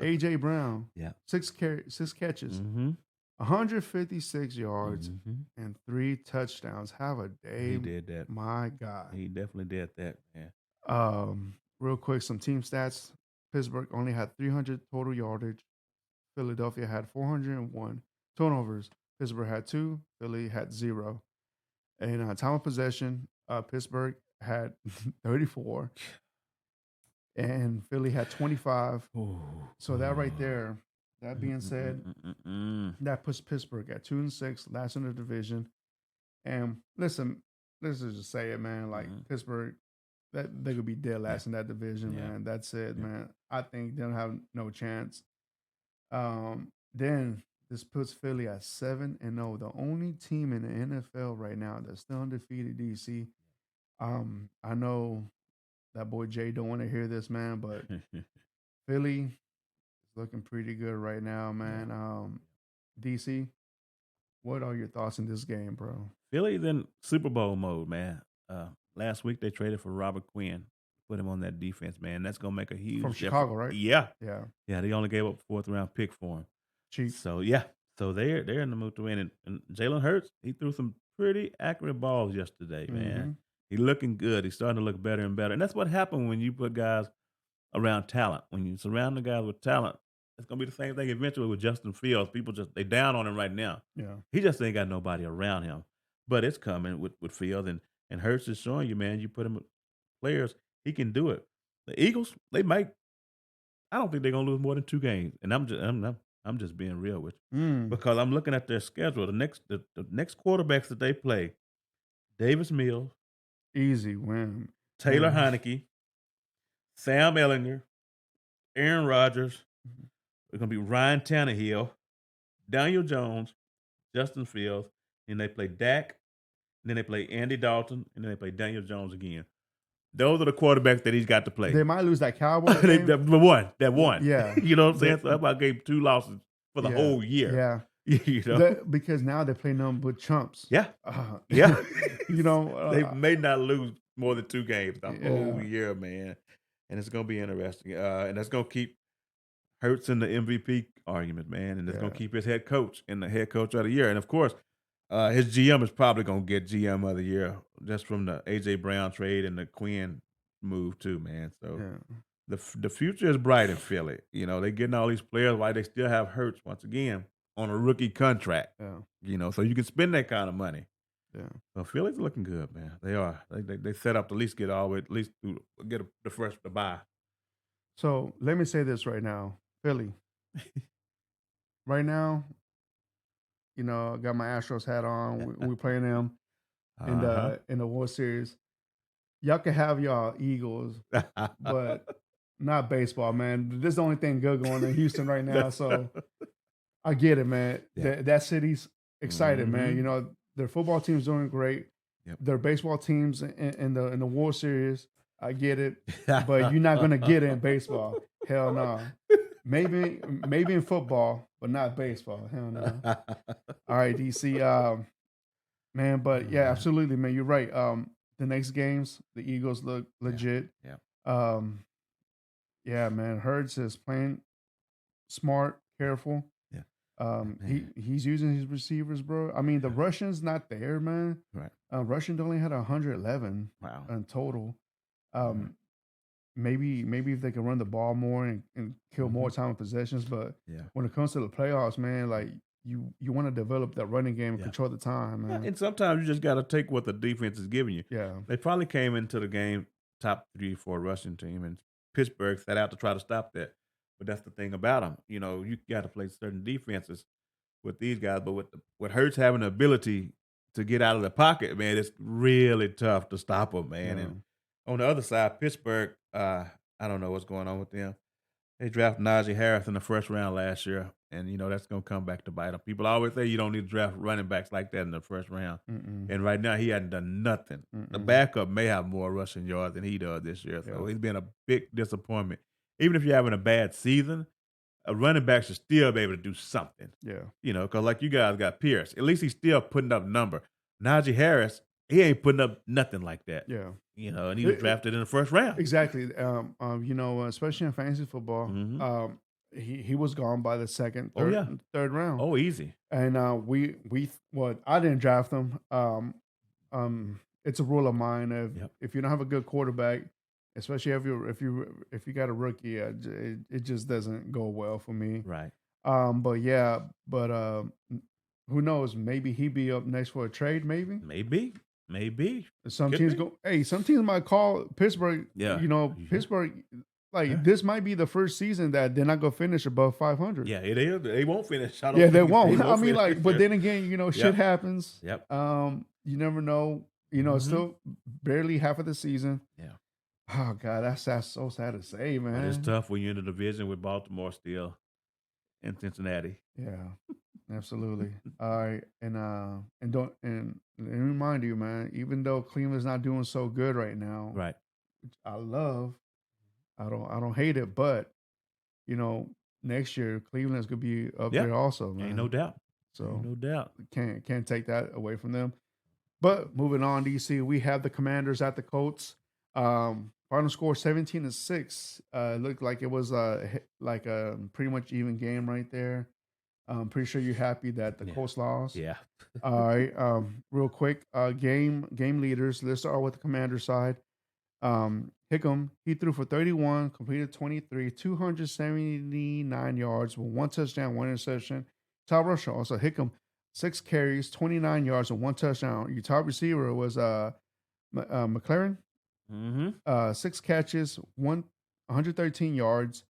AJ Brown, Yeah. 6 catches, Mhm. 156 yards, Mhm. and 3 touchdowns. Have a He day, did that. my God. He definitely did that, man. Real quick, some team stats. Pittsburgh only had 300 total yardage. Philadelphia had 401 turnovers. Pittsburgh had 2. Philly had 0. And time of possession, Pittsburgh had 34 and Philly had 25. Ooh. So that right there, that being said, Mm. that puts Pittsburgh at 2-6, last in the division. And listen, let's just say it, man. Like Mhm. Pittsburgh, that they could be dead Yeah. last in that division, Yeah. man. That's it, Yeah. man. I think they don't have no chance. Then this puts Philly at 7-0, the only team in the NFL right now that's still undefeated. DC. I know that boy Jay don't want to hear this, man, but Philly is looking pretty good right now, Yeah. man. DC, what are your thoughts in this game, bro? Philly's in Super Bowl mode, man. Last week they traded for Robert Quinn, put him on that defense, man. That's gonna make a From huge difference. Chicago, right? Yeah, Yeah, yeah. They only gave up a 4th-round pick for him. cheap. So yeah, so they're in the mood to win. And Jalen Hurts, he threw some pretty accurate balls yesterday, man. Mm-hmm. He's looking good. He's starting to look better and better. And that's what happened when you put guys around talent. When you surround the guys with talent, it's gonna be the same thing eventually with Justin Fields. People just they down on him right now. Yeah. He just ain't got nobody around him. But it's coming with Fields and Hurts is showing you, man. You put him with players, he can do it. The Eagles, they might. I don't think they're gonna lose more than 2 games. And I'm just being real with you Mm. because I'm looking at their schedule. The next quarterbacks that they play: Davis Mills, Easy win. Taylor Man. Heineke, Sam Ellinger, Aaron Rodgers. Mhm. It's gonna be Ryan Tannehill, Daniel Jones, Justin Fields, and they play Dak, and then they play Andy Dalton, and then they play Daniel Jones again. Those are the quarterbacks that he's got to play. They might lose that Cowboy they, game. that one, that one. Yeah. You know what I'm They- saying? So that's why I gave 2 losses for the yeah. whole year. Yeah. You know? Because now they play nothing but chumps. Yeah. Uh, Yeah. you know, They may not lose more than 2 games the whole Yeah. year, man. And it's gonna be interesting. And that's gonna keep Hurts in the MVP argument, man. And it's gonna Yeah. keep his head coach in the head coach of the year. And of course, his GM is probably gonna get GM of the year just from the AJ Brown trade and the Quinn move too, man. So yeah. the future is bright in Philly. You know, they getting all these players while they still have Hurts once again on a rookie contract. Yeah. You know, so you can spend that kind of money. Yeah. So Philly's looking good, man. They are. They set up to at least get all the way, at least get the first to buy. So let me say this right now, Philly. Right now, you know, I got my Astros hat on. We playing them in the World Series. Y'all can have y'all Eagles, but not baseball, man. This is the only thing good going in Houston right now. So I get it, man. Yeah. That city's excited, man. Mhm. You know, their football team's doing great. Yep. Their baseball teams in the World Series, I get it. But you're not gonna get it in baseball. Hell no. Maybe in football, but not baseball. Hell no. All right, DC. Man, but yeah, absolutely, man. You're right. The next games, the Eagles look legit. Yeah. Yeah, man. Hurts is playing smart, careful. Yeah. He's using his receivers, bro. I mean, the Russians not there, man. Right. Russian only had 111 Wow. in total. Maybe if they can run the ball more and kill more time of possessions, but Yeah. when it comes to the playoffs, man, like you want to develop that running game and Yeah. control the time, man. And sometimes you just got to take what the defense is giving you. Yeah, They probably came into the game top 3, 4 rushing team, and Pittsburgh set out to try to stop that. But that's the thing about them. You know, you got to play certain defenses with these guys. But with Hurts having the ability to get out of the pocket, man, it's really tough to stop them, man. Yeah. And on the other side, Pittsburgh, I don't know what's going on with them. They drafted Najee Harris in the first round last year, and you know that's going to come back to bite them. People always say you don't need to draft running backs like that in the first round, and right now he hadn't done nothing. The backup may have more rushing yards than he does this year, so he's been a big disappointment. Even if you're having a bad season, a running back should still be able to do something. Yeah. You know, because like you guys got Pierce, at least he's still putting up number. Najee Harris, he ain't putting up nothing like that. Yeah. And he was drafted in the first round. Exactly. Especially in fantasy football, Mhm. he was gone by the second, Oh, yeah. third round. Oh, easy. And I didn't draft him. It's a rule of mine. Yep. If you don't have a good quarterback, especially if you got a rookie, it just doesn't go well for me. Right. But who knows? Maybe he'd be up next for a trade. Maybe Maybe. some Could teams be. go. Hey, some teams might call Pittsburgh. Yeah. Pittsburgh. Like Yeah. this might be the first season that they're not gonna finish above 500. Yeah, it is. They won't finish. I don't Yeah, they think won't. I mean, finish like, this but year. then again, shit Yep. happens. Yep. You never know. It's Mhm. still barely half of the season. Yeah. Oh God, that's so sad to say, man. But it's tough when you're in the division with Baltimore still and Cincinnati. Yeah, absolutely. All right, and let me remind you, man. Even though Cleveland's not doing so good right now, Right. which I don't hate it, but next year Cleveland's gonna be up Yeah. there also, man. Ain't no doubt. So Ain't no doubt. can't take that away from them. But moving on, DC, we have the Commanders at the Colts. Final score 17-6. Looked like it was like a pretty much even game right there. I'm pretty sure you're happy that the Yeah. Colts lost. Yeah. All right. Real quick, game leaders. Let's start with the Commander side. Hickam, he threw for 31, completed 23, 279 yards with one touchdown, one interception. Top rusher also Hickam, 6 carries, 29 yards and one touchdown. Your top receiver was McLaren, Mm-hmm. 6 catches, 113 yards.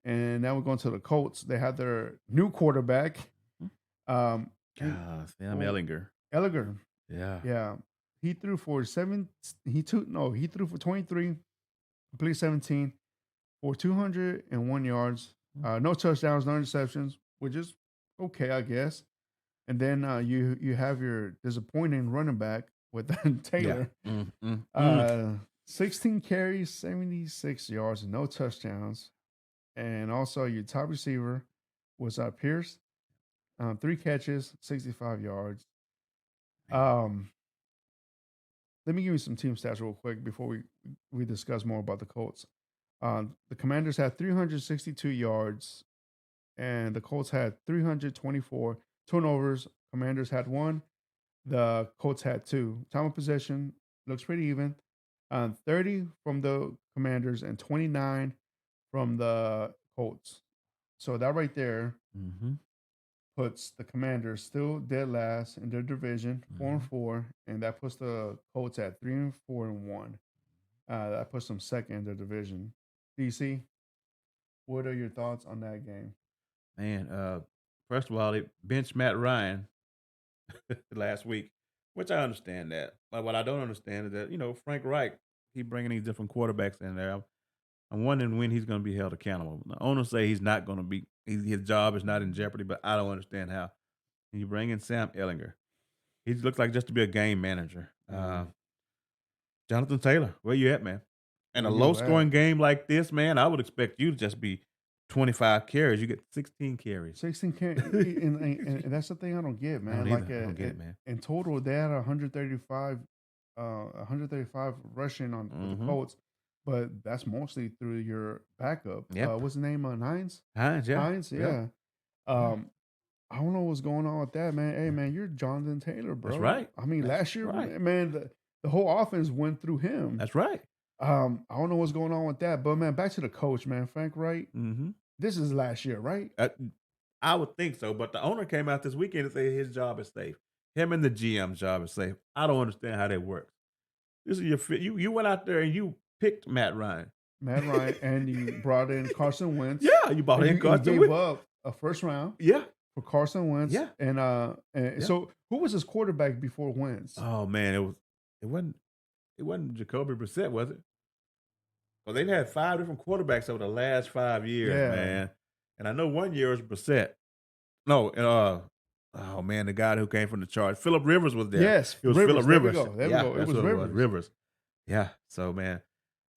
And now we're going to the Colts. They have their new quarterback, Sam Ellinger. Ellinger. Yeah. Yeah. He threw for 23, completed 17 for 201 yards. No touchdowns, no interceptions, which is okay, I guess. And then you have your disappointing running back with Taylor. Yeah. 16 carries, 76 yards, and no touchdowns. And also your top receiver was Pierce, 3 catches, 65 yards. Let me give you some team stats real quick before we discuss more about the Colts. The Commanders had 362 yards, and the Colts had 324 turnovers. Commanders had 1. The Colts had 2. Time of possession looks pretty even. 30 from the Commanders and 29 from the Colts. So that right there Mm-hmm. puts the Commanders still dead last in their division, 4-4, and that puts the Colts at 3-4-1. That puts them second in their division. DC, what are your thoughts on that game? Man, first of all, they benched Matt Ryan last week, which I understand that. But what I don't understand is that, Frank Reich, he bringing these different quarterbacks in there. I'm wondering when he's going to be held accountable. The owners say he's not going to be, his job is not in jeopardy, but I don't understand how. And you bring in Sam Ellinger. He looks like just to be a game manager. Jonathan Taylor, where you at, man? In a Where you low-scoring at? game like this, man, I would expect you to just be 25 carries. You get 16 carries. 16 carries, and that's the thing I don't get, man. I don't Like either. I don't get it, man. in total, they had 135 rushing on with the Colts, but that's mostly through your backup. Yep. What's the name? Hines. Hines, yeah. Hines, yeah. I don't know what's going on with that, man. Hey, man, you're Jonathan Taylor, bro. That's right. I mean, That's last year, right. man, the whole offense went through him. That's right. I don't know what's going on with that, but man, back to the coach, man, Frank Wright. Mm-hmm. This is last year, right? I would think so, but the owner came out this weekend and said his job is safe. Him and the GM's job is safe. I don't understand how that works. This is your fit. You went out there and you picked Matt Ryan. And you brought in Carson Wentz. Yeah, you brought in Carson Wentz. Wentz. Up a first round. Yeah. For Carson Wentz. Yeah. And so who was his quarterback before Wentz? Oh man, it wasn't Jacoby Brissett, was it? Well, they've had 5 different quarterbacks over the last 5 years, man. And I know one year was Brissett. No, oh man, the guy who came from the Chargers, Phillip Rivers was there. Yes, it was Phillip Rivers. There we go. It was Rivers. Yeah. So man,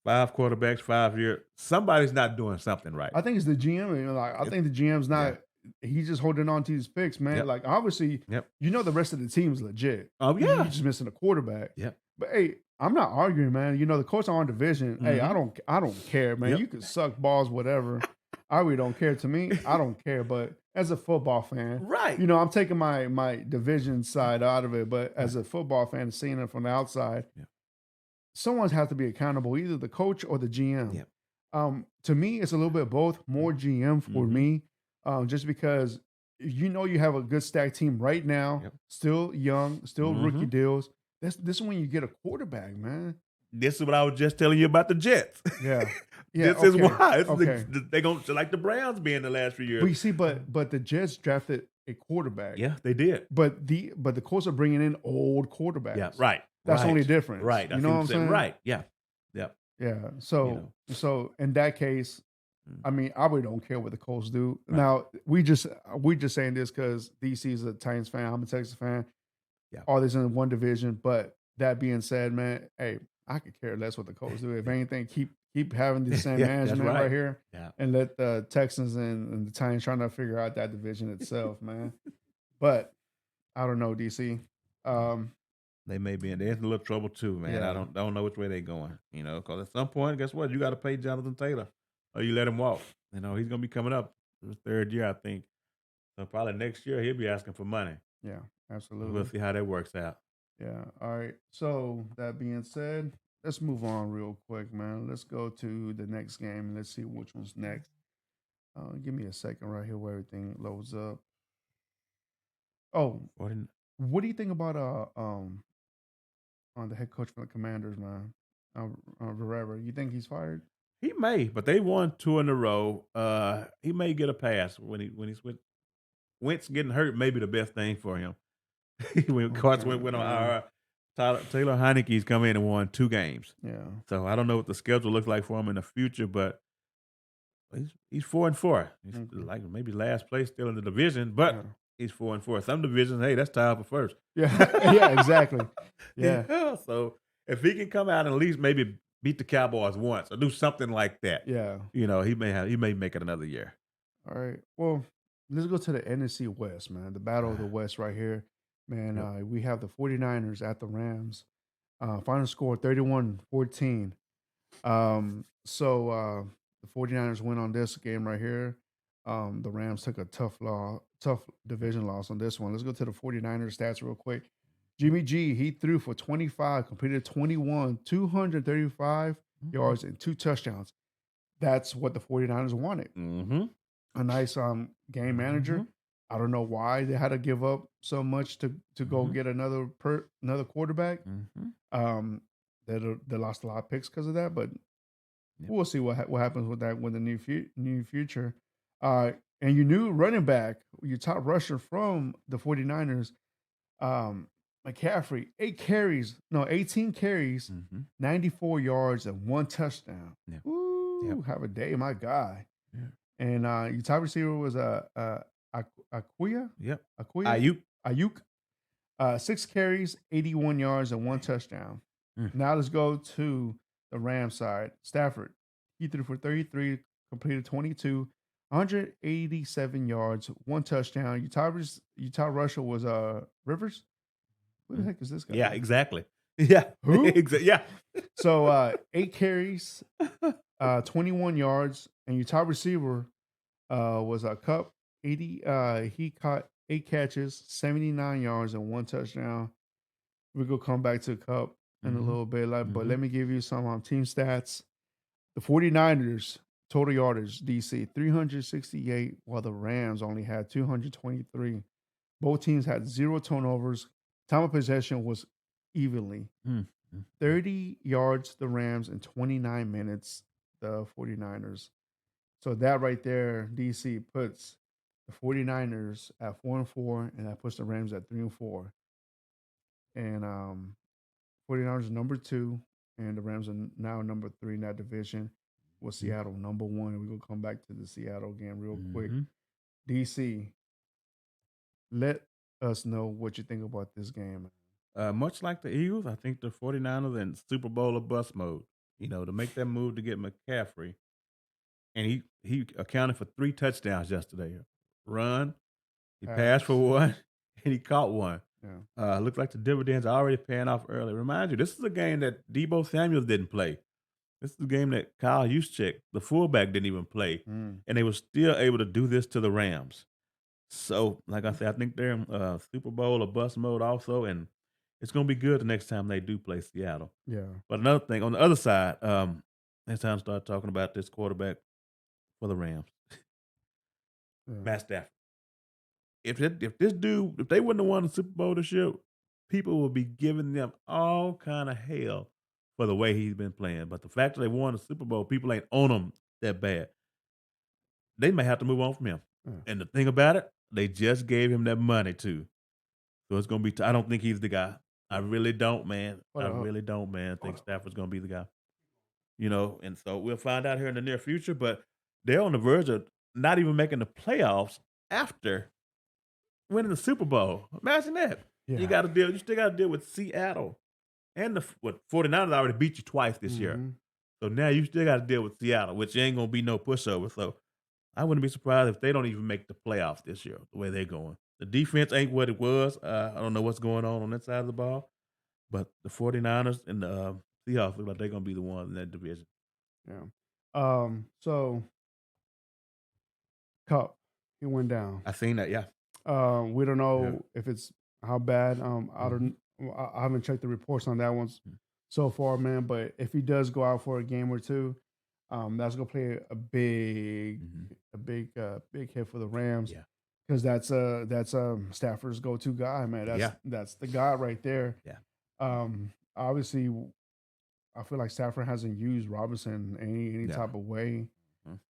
5 quarterbacks, 5 years. Somebody's not doing something right. I think it's the GM. I think the GM's not he's just holding on to his picks, man. Yep. Like obviously, Yep. the rest of the team is legit. Oh, You yeah. just missing a quarterback. Yep. But hey, I'm not arguing, man. The coach on our division. Hey, Mhm. I don't care, man. Yep. You can suck balls, whatever. I really don't care. To me, I don't care. But as a football fan, Right. I'm taking my division side out of it. But as Right. a football fan, seeing it from the outside, Yeah. someone has to be accountable, either the coach or the GM. Yep. To me, it's a little bit of both. More GM for Mhm. me, just because you have a good stack team right now, Yep. still young, still rookie Mhm. deals. This is when you get a quarterback, man. This is what I was just telling you about the Jets. Yeah, yeah. This is Okay, why. okay. They gonna like the Browns being the last few But years. you see, but the Jets drafted a quarterback. Yeah, they did. But the Colts are bringing in old quarterbacks. Yeah, right. That's the only Right. difference. Right. I You see know what what I'm you're saying. saying? Right. Yeah. Yep. Yeah. You So in that case, Mm. I mean, I really don't care what the Colts do. Right. Now we just saying this because DC is a Titans fan. I'm a Texas fan. Yeah. All this in one division. But that being said, man, hey, I could care less what the Colts do. If anything, keep having the same Yeah, that's management right right. here, Yeah. and let the Texans and the Titans trying to figure out that division itself, man. But I don't know, DC. They may be in there's a little trouble too, man. I Yeah. don't know which way they're going. Because at some point, guess what? You got to pay Jonathan Taylor, or you let him walk. He's gonna be coming up his third year, I think. So probably next year he'll be asking for money. Yeah, We'll absolutely. see how that works out. Yeah. All right. So that being said, let's move on real quick, man. Let's go to the next game and let's see which one's next. Give me a second right here where everything loads up. Oh, what do you think about on the head coach for the Commanders, man? Rivera. You think he's fired? He may, but they won 2 in a row. He may get a pass when he's with Wentz getting hurt. May be the best thing for him. When Carson Okay, went on yeah. IR, Taylor Heineke's come in and won 2 games. Yeah. So I don't know what the schedule looks like for him in the future, but he's 4-4. He's Okay. like maybe last place still in the division, Yeah. but he's 4-4. Some divisions, hey, that's tied for first. Yeah. Yeah. Exactly. Yeah. Yeah. So if he can come out and at least maybe beat the Cowboys once or do something like that, Yeah. he may make it another year. All right. Well, let's go to the NFC West, man. The battle of the West right here. Man, Yep. we have the 49ers at the Rams. Final score 31-14. The 49ers win on this game right here. The Rams took a tough division loss on this one. Let's go to the 49ers stats real quick. Jimmy G, he threw for 25, completed 21, 235 yards and 2 touchdowns. That's what the 49ers wanted. Mm-hmm. A nice game manager. I don't know why they had to give up so much to go get another quarterback. They lost a lot of picks because of that, but we'll see what happens with that with the new future. And your new running back, your top rusher from the 49ers, McCaffrey, 18 carries, 94 yards, and 1 touchdown. Yeah. Woo, have a day, my guy. Yeah. And your top receiver was Akuya. Yep. Akuya. Ayuk. 6 carries, 81 yards, and 1 touchdown. Now let's go to the Rams side. Stafford, he threw for 33, completed 22, 187 yards, 1 touchdown. Your top rusher was Rivers. Who the heck is this guy? Yeah, exactly. Yeah. Who? Yeah. So 8 carries, 21 yards, and your top receiver was a Cup. 80. He caught 8 catches, 79 yards, and 1 touchdown. We're gonna come back to Cup in a little bit, but let me give you some team stats. The 49ers total yardage DC 368, while the Rams only had 223. Both teams had 0 turnovers. Time of possession was evenly 30 yards the Rams and 29 minutes the 49ers. So that right there, DC puts the 49ers at 4-4, and that puts the Rams at 3-4. And 49ers are number 2, and the Rams are now number 3 in that division, with Seattle number 1. And we're gonna come back to the Seattle game real quick. DC, let us know what you think about this game. Much like the Eagles, I think the 49ers in Super Bowl or bust mode, to make that move to get McCaffrey. And he accounted for 3 touchdowns yesterday. run, he passed for Pass. one, and he caught one. Yeah. Looks like the dividends are already paying off early. Remind you, this is a game that Debo Samuels didn't play. This is a game that Kyle Juszczyk, the fullback, didn't even play, Mm. and they were still able to do this to the Rams. So, like I said, I think they're in Super Bowl or bust mode also, and it's going to be good the next time they do play Seattle. Yeah. But another thing, on the other side, it's time to start talking about this quarterback for the Rams, Yeah. Matt Stafford. If this dude, if they wouldn't have won the Super Bowl this year, people would be giving them all kind of hell for the way he's been playing. But the fact that they won the Super Bowl, people ain't on him that bad. They may have to move on from him. Yeah. And the thing about it, they just gave him that money too. So it's gonna be. I don't think he's the guy. I really don't, man. I really don't, man. I think Stafford's gonna be the guy. And so we'll find out here in the near future. But they're on the verge of not even making the playoffs after winning the Super Bowl. Imagine that. Yeah. You still got to deal with Seattle. And the 49ers already beat you twice this year. Mhm. So now you still got to deal with Seattle, which ain't going to be no pushover. So I wouldn't be surprised if they don't even make the playoffs this year, the way they're going. The defense ain't what it was. I don't know what's going on that side of the ball. But the 49ers and the Seahawks look like they're going to be the ones in that division. Yeah. So Cup, he went down. I seen that, yeah. We don't know if it's how bad. I don't. I haven't checked the reports on that one so far, man. But if he does go out for a game or two, that's gonna play a big hit for the Rams. Yeah. Because that's Stafford's go-to guy, man. That's the guy right there. Yeah. Obviously, I feel like Stafford hasn't used Robinson any type of way.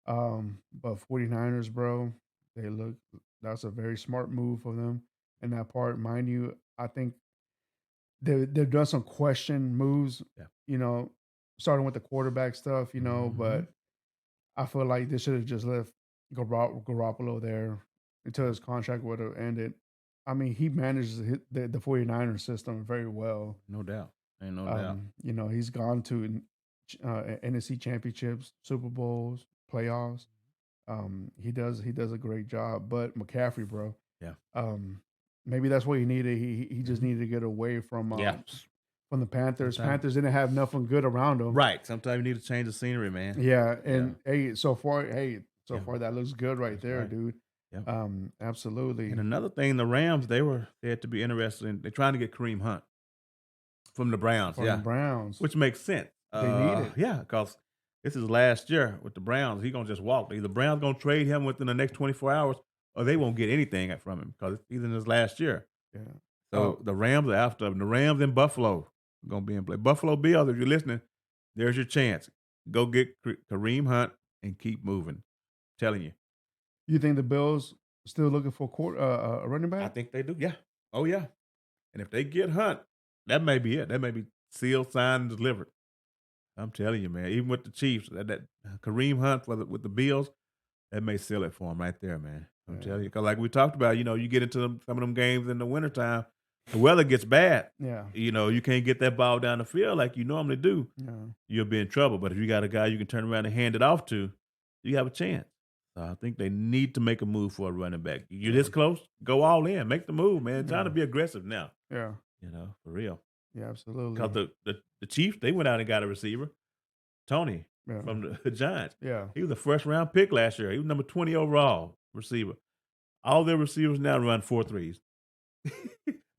But 49ers, bro, that's a very smart move for them in that part. Mind you, I think they've done some question moves, starting with the quarterback stuff, but I feel like they should have just left Garoppolo there until his contract would have ended. I mean, he manages the 49ers system very well. No doubt. Ain't no doubt. He's gone to NFC championships, Super Bowls, playoffs. He does a great job. But McCaffrey, bro, Yeah. maybe that's what he needed. He just needed to get away from the Panthers. Sometimes. Panthers didn't have nothing good around him. Right. Sometimes you need to change the scenery, man. Yeah, and so far that looks good right there, right. dude. Yeah. Absolutely. And another thing, the Rams, they had to be interested in. They're trying to get Kareem Hunt from the Browns. The Browns, which makes sense. They need it. Yeah, because this is last year with the Browns. He's gonna just walk. Either the Browns gonna trade him within the next 24 hours, or they won't get anything from him because he's in his last year. Yeah. So the Rams are after him. The Rams and Buffalo are gonna be in play. Buffalo Bills, if you're listening, there's your chance. Go get Kareem Hunt and keep moving. Telling you. You think the Bills still looking for a running back? I think they do. Yeah. Oh yeah. And if they get Hunt, that may be it. That may be sealed, signed, and delivered. I'm telling you, man. Even with the Chiefs, that Kareem Hunt with the Bills, that may seal it for him right there, man. I'm telling you, because like we talked about, you get into some of them games in the wintertime, the weather gets bad. Yeah. You can't get that ball down the field like you normally do. Yeah. You'll be in trouble. But if you got a guy you can turn around and hand it off to, you have a chance. So I think they need to make a move for a running back. You're this close, go all in, make the move, man. Trying to be aggressive now. Yeah. For real. Yeah, absolutely. Because the Chiefs, they went out and got a receiver, Tony, from the Giants. Yeah. He was a first-round pick last year. He was number 20 overall receiver. All their receivers now run 4.3s.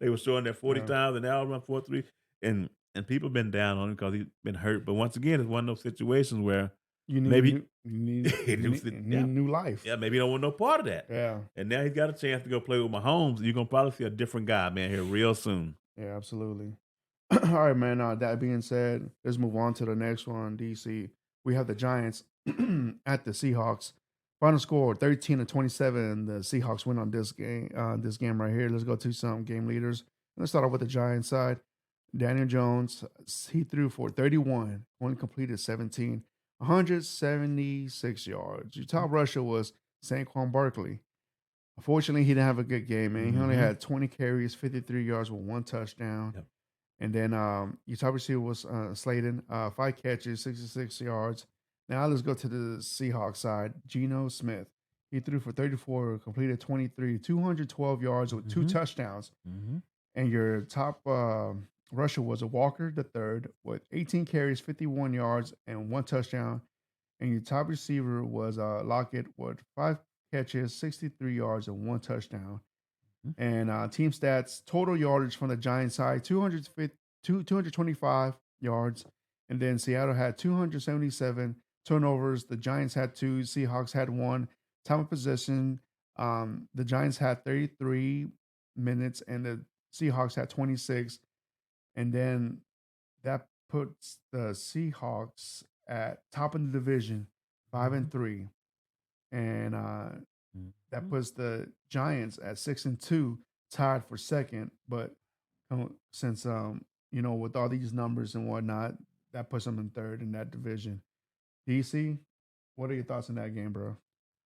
They were showing that 40 times, and they all run 4.3. And people been down on him because he's been hurt. But once again, it's one of those situations where you need new life. Yeah, maybe he don't want no part of that. Yeah. And now he's got a chance to go play with Mahomes. You're going to probably see a different guy, man, here real soon. Yeah, absolutely. All right, man. That being said, let's move on to the next one, DC. We have the Giants at the Seahawks. Final score 13-27. The Seahawks win on this game. This game right here. Let's go to some game leaders. Let's start off with the Giants side. Daniel Jones, he threw for 31, only completed 17, 176 yards. Your top rusher was Saquon Barkley. Unfortunately, he didn't have a good game, man. He only had 20 carries, 53 yards with 1 touchdown. Yep. And then your top receiver was Slayton, 5 catches, 66 yards. Now let's go to the Seahawks side. Geno Smith. He threw for 34, completed 23, 212 yards with 2 Mhm. touchdowns. Mhm. And your top rusher was a Walker the third with 18 carries, 51 yards, and 1 touchdown. And your top receiver was Lockett with 5 catches, 63 yards, and 1 touchdown. Mhm. And team stats: total yardage from the Giants side 225 yards, and then Seattle had 277 turnovers. The Giants had 2, Seahawks had 1. Time of possession: the Giants had 33 minutes, and the Seahawks had 26. And then that puts the Seahawks at top of the division, 5-3, and that Mhm. puts the Giants at 6-2, tied for second. But since with all these numbers and whatnot, that puts them in third in that division. DC, what are your thoughts on that game, bro?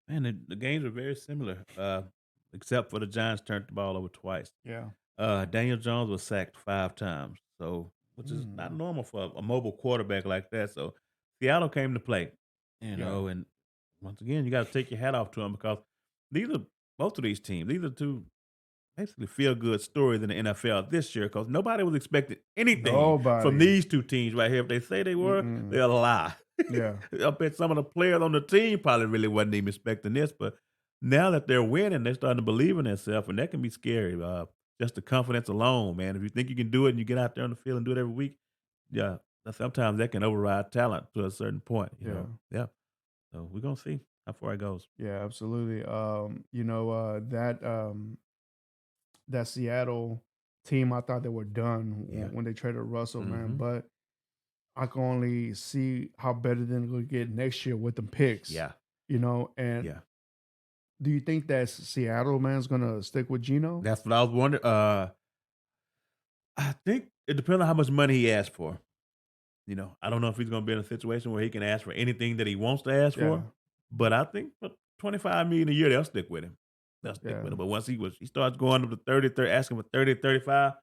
Man, the games are very similar, except for the Giants turned the ball over twice. Yeah. Daniel Jones was sacked 5 times, so which is not Mm. normal for a mobile quarterback like that. So Seattle came to play, Yeah. and once again, you got to take your hat off to them because these are both of these teams. These are two basically feel good stories in the NFL this year because nobody was expecting anything from Nobody. these two teams right here. If they say they were, Mm-mm. they'll lie. Yeah. I bet some of the players on the team probably really wasn't even expecting this, but now that they're winning, they're starting to believe in themselves, and that can be scary. Just the confidence alone, man. If you think you can do it and you get out there on the field and do it every week, yeah, sometimes that can override talent to a certain point. Yeah. Yeah. So we're gonna see how far it goes. Yeah, absolutely. That Seattle team, I thought they were done Yeah. when they traded Russell, man. Mm-hmm. But I can only see how better they're going to get next year with them picks. Yeah. And Yeah. do you think that Seattle man's going to stick with Geno? That's what I was wondering. I think it depends on how much money he asks for. I don't know if he's going to be in a situation where he can ask for anything that he wants to ask Yeah, for, but I think for 25 million a year, they'll stick with him. They'll stick yeah, with him. But once he starts going up to 30, 30, asking for 30, 35,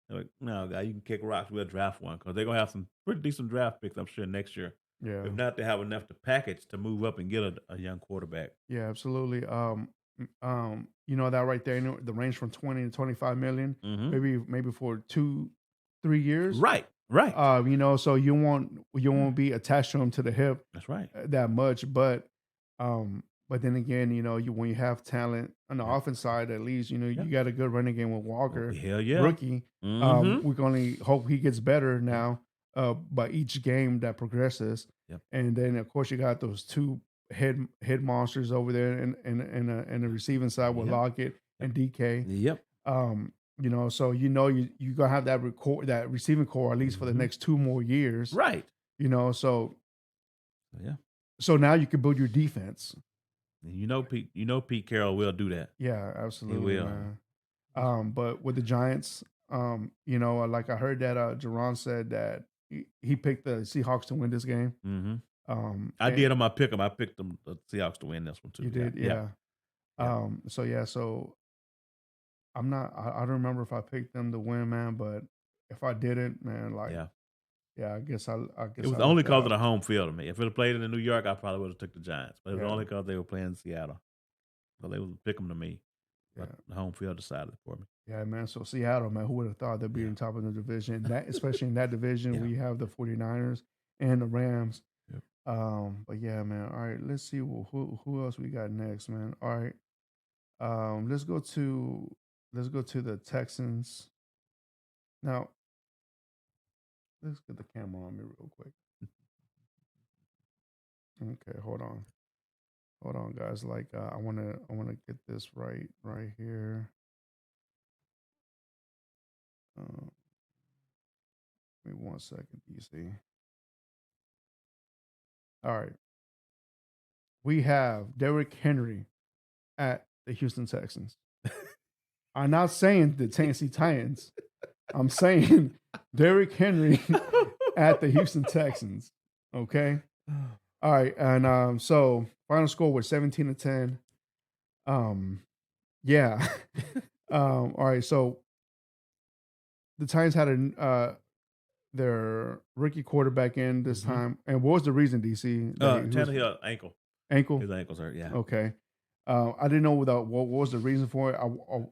they're like, no, guy, you can kick rocks. We'll draft one because they're going to have some pretty decent draft picks, I'm sure, next year. yeah, If not, they have enough to package to move up and get a young quarterback. yeah, absolutely. That right there, the range from 20 to 25 million, Hmm. maybe for 2-3 years. Right, right. So you won't be attached to him to the hip That's right. that much. But then again, when you have talent on the Yep, offense side, at least yep. you got a good running game with Oh, Walker, hell yeah. rookie. Hmm. We can only hope he gets better Yep, now by each game that progresses. yep. And then of course you got those two head monsters over there and the receiving side with Yep, Lockett yep, and DK. yep. So you gonna have that receiving core at least for the Hmm. next 2 more years. Right. So Yeah. now you can build your defense. And Pete Carroll will do that. Yeah, He absolutely, will. man. But with the Giants, like I heard that Jerron said that he picked the Seahawks to win this game. Hmm. I And did on my pick 'em. I picked them the Seahawks to win this one too. you Yeah, did, yeah, yeah. yeah, So I'm not. I don't remember if I picked them to win, man. But if I didn't, man, like, yeah. yeah, I It guess was I only left that because of out. the home field to me. If it had played in New York, I probably would have took the Giants. But it was Yeah, only because they were playing in Seattle. So they would pick them to me. But yeah. the home field decided it for me. Yeah, man. So Seattle, man, who would have thought they'd be Yeah, in top of the division? That especially in that division, yeah, we have the 49ers and the Rams. yep. But yeah, man. All right, let's see who else we got next, man. All right. Let's go to the Texans. Now, let's get the camera on me real quick. Okay, hold on. Hold on, guys. Like I wanna get this right here. Uh, Give me 1 second, DC. All right. We have Derrick Henry at the Houston Texans. I'm not saying the Tennessee Titans. I'm saying Derrick Henry at the Houston Texans. Okay. All right. And so final score was 17-10. Yeah. All right. So the Titans had their rookie quarterback in this Hmm. time. And what was the reason, DC, that he was Tannehill ankle. ankle? His ankles hurt. Yeah. Okay. I didn't know what was the reason for it. I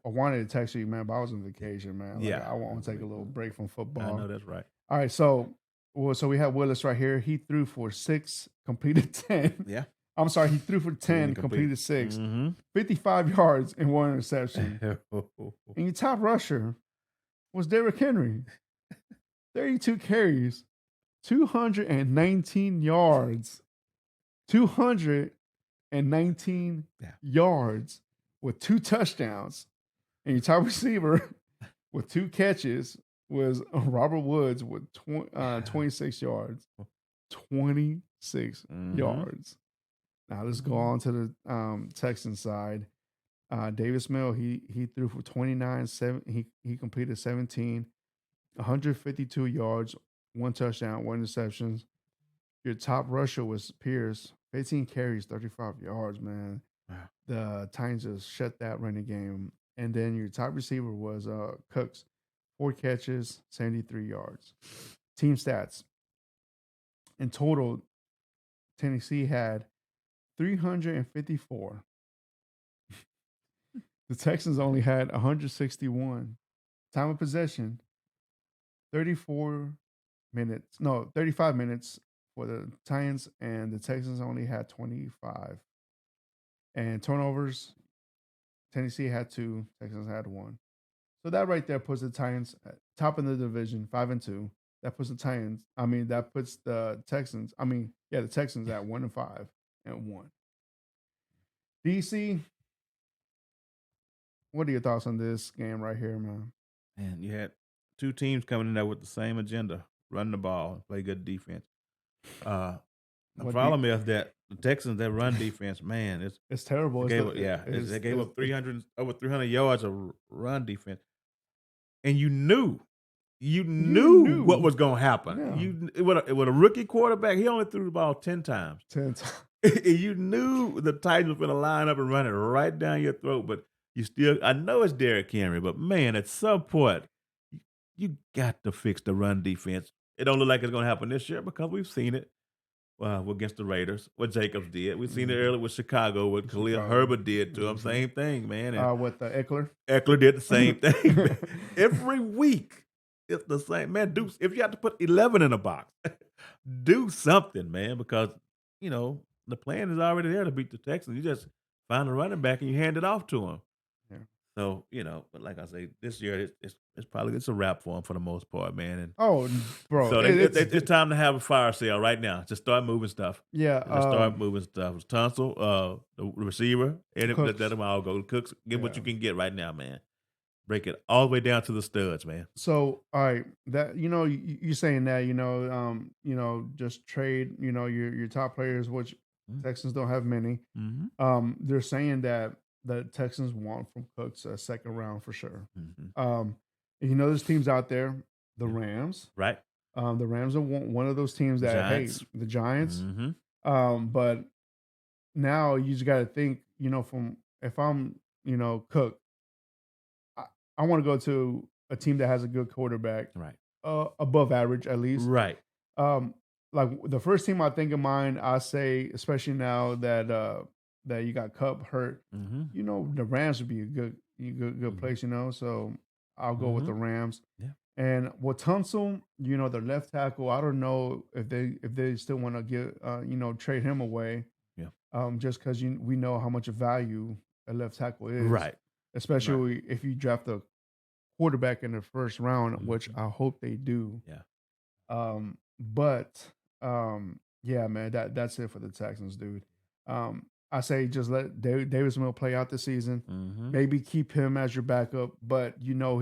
wanted to text you, man, but I was on vacation, man. Like Yeah, I want to take a little break from I football. know that's right. All right, so we have Willis right here. He threw for 6, completed 10. Yeah, I'm sorry, he threw for 10, incomplete. completed 6, Mm-hmm. 55 yards and 1 interception. And your top rusher was Derrick Henry, 32 carries, 219 yards, 219 Yeah. yards with 2 touchdowns. And your top receiver with 2 catches was Robert Woods with 26 yards. 26 Mm-hmm. yards. Now let's go on to the Texan side. Davis Mill, he threw for 29, he completed 17, 152 yards, 1 touchdown, 1 interception. Your top rusher was Pierce, 15 carries, 35 yards, man. Wow. The Titans just shut that running game. And then your top receiver was Cooks, 4 catches, 73 yards. Team stats. In total, Tennessee had 354. The Texans only had 161. Time of possession, 34 minutes. No, 35 minutes for the Titans, and the Texans only had 25. And turnovers, Tennessee had 2, Texans had 1. So that right there puts the Titans at top of the division, 5-2. That puts the Titans, that puts the Texans, the Texans at 1-5-1. DC, what are your thoughts on this game right here, man? And you had 2 teams coming in there with the same agenda: run the ball, play good defense. The problem is that the Texans, that run defense, man, it's terrible. They gave up 300 yards of run defense, and you knew what was going to happen. Yeah. With a rookie quarterback, he only threw the ball 10 times. 10 times. You knew the Titans were going to line up and run it right down your throat, but you still, I know it's Derrick Henry, but man, at some point, you got to fix the run defense. It don't look like it's going to happen this year because we've seen it against the Raiders, what Jacobs did. We've seen it earlier with Chicago, what Khalil Herbert did to him. Same thing, man. And With Eckler? Eckler did the same thing. Man. Every week, it's the same. Man, if you have to put 11 in a box, do something, man, because, the plan is already there to beat the Texans. You just find a running back and you hand it off to him. Yeah. So, but like I say, this year it's probably a wrap for him for the most part, man. And Oh, bro. so it's time to have a fire sale right now. Just start moving stuff. Yeah. Just start moving stuff. It's Tunsil, the receiver, and let them all go. Cooks, get what you can get right now, man. Break it all the way down to the studs, man. So, all right, that you saying that just trade your top players, which Texans don't have many. Mm-hmm. They're saying that the Texans want from Cooks a second round for sure. Mm-hmm. There's teams out there, the Rams, right? The Rams are one of those teams that Giants. the Giants. Mm-hmm. But now you just got to think, from if I'm Cook, I want to go to a team that has a good quarterback, right? Above average at least, right? Like the first team I think of mine, I say, especially now that that you got Cup hurt, the Rams would be a good place, So I'll go with the Rams. Yeah. And with Tunsil, their left tackle, I don't know if they still want to get trade him away. Yeah. Just because we know how much value a left tackle is, right? Especially if you draft a quarterback in the first round, which I hope they do. Yeah. But yeah, man, that's it for the Texans, dude. I say just let Davis Mill play out the season. Maybe keep him as your backup, but he now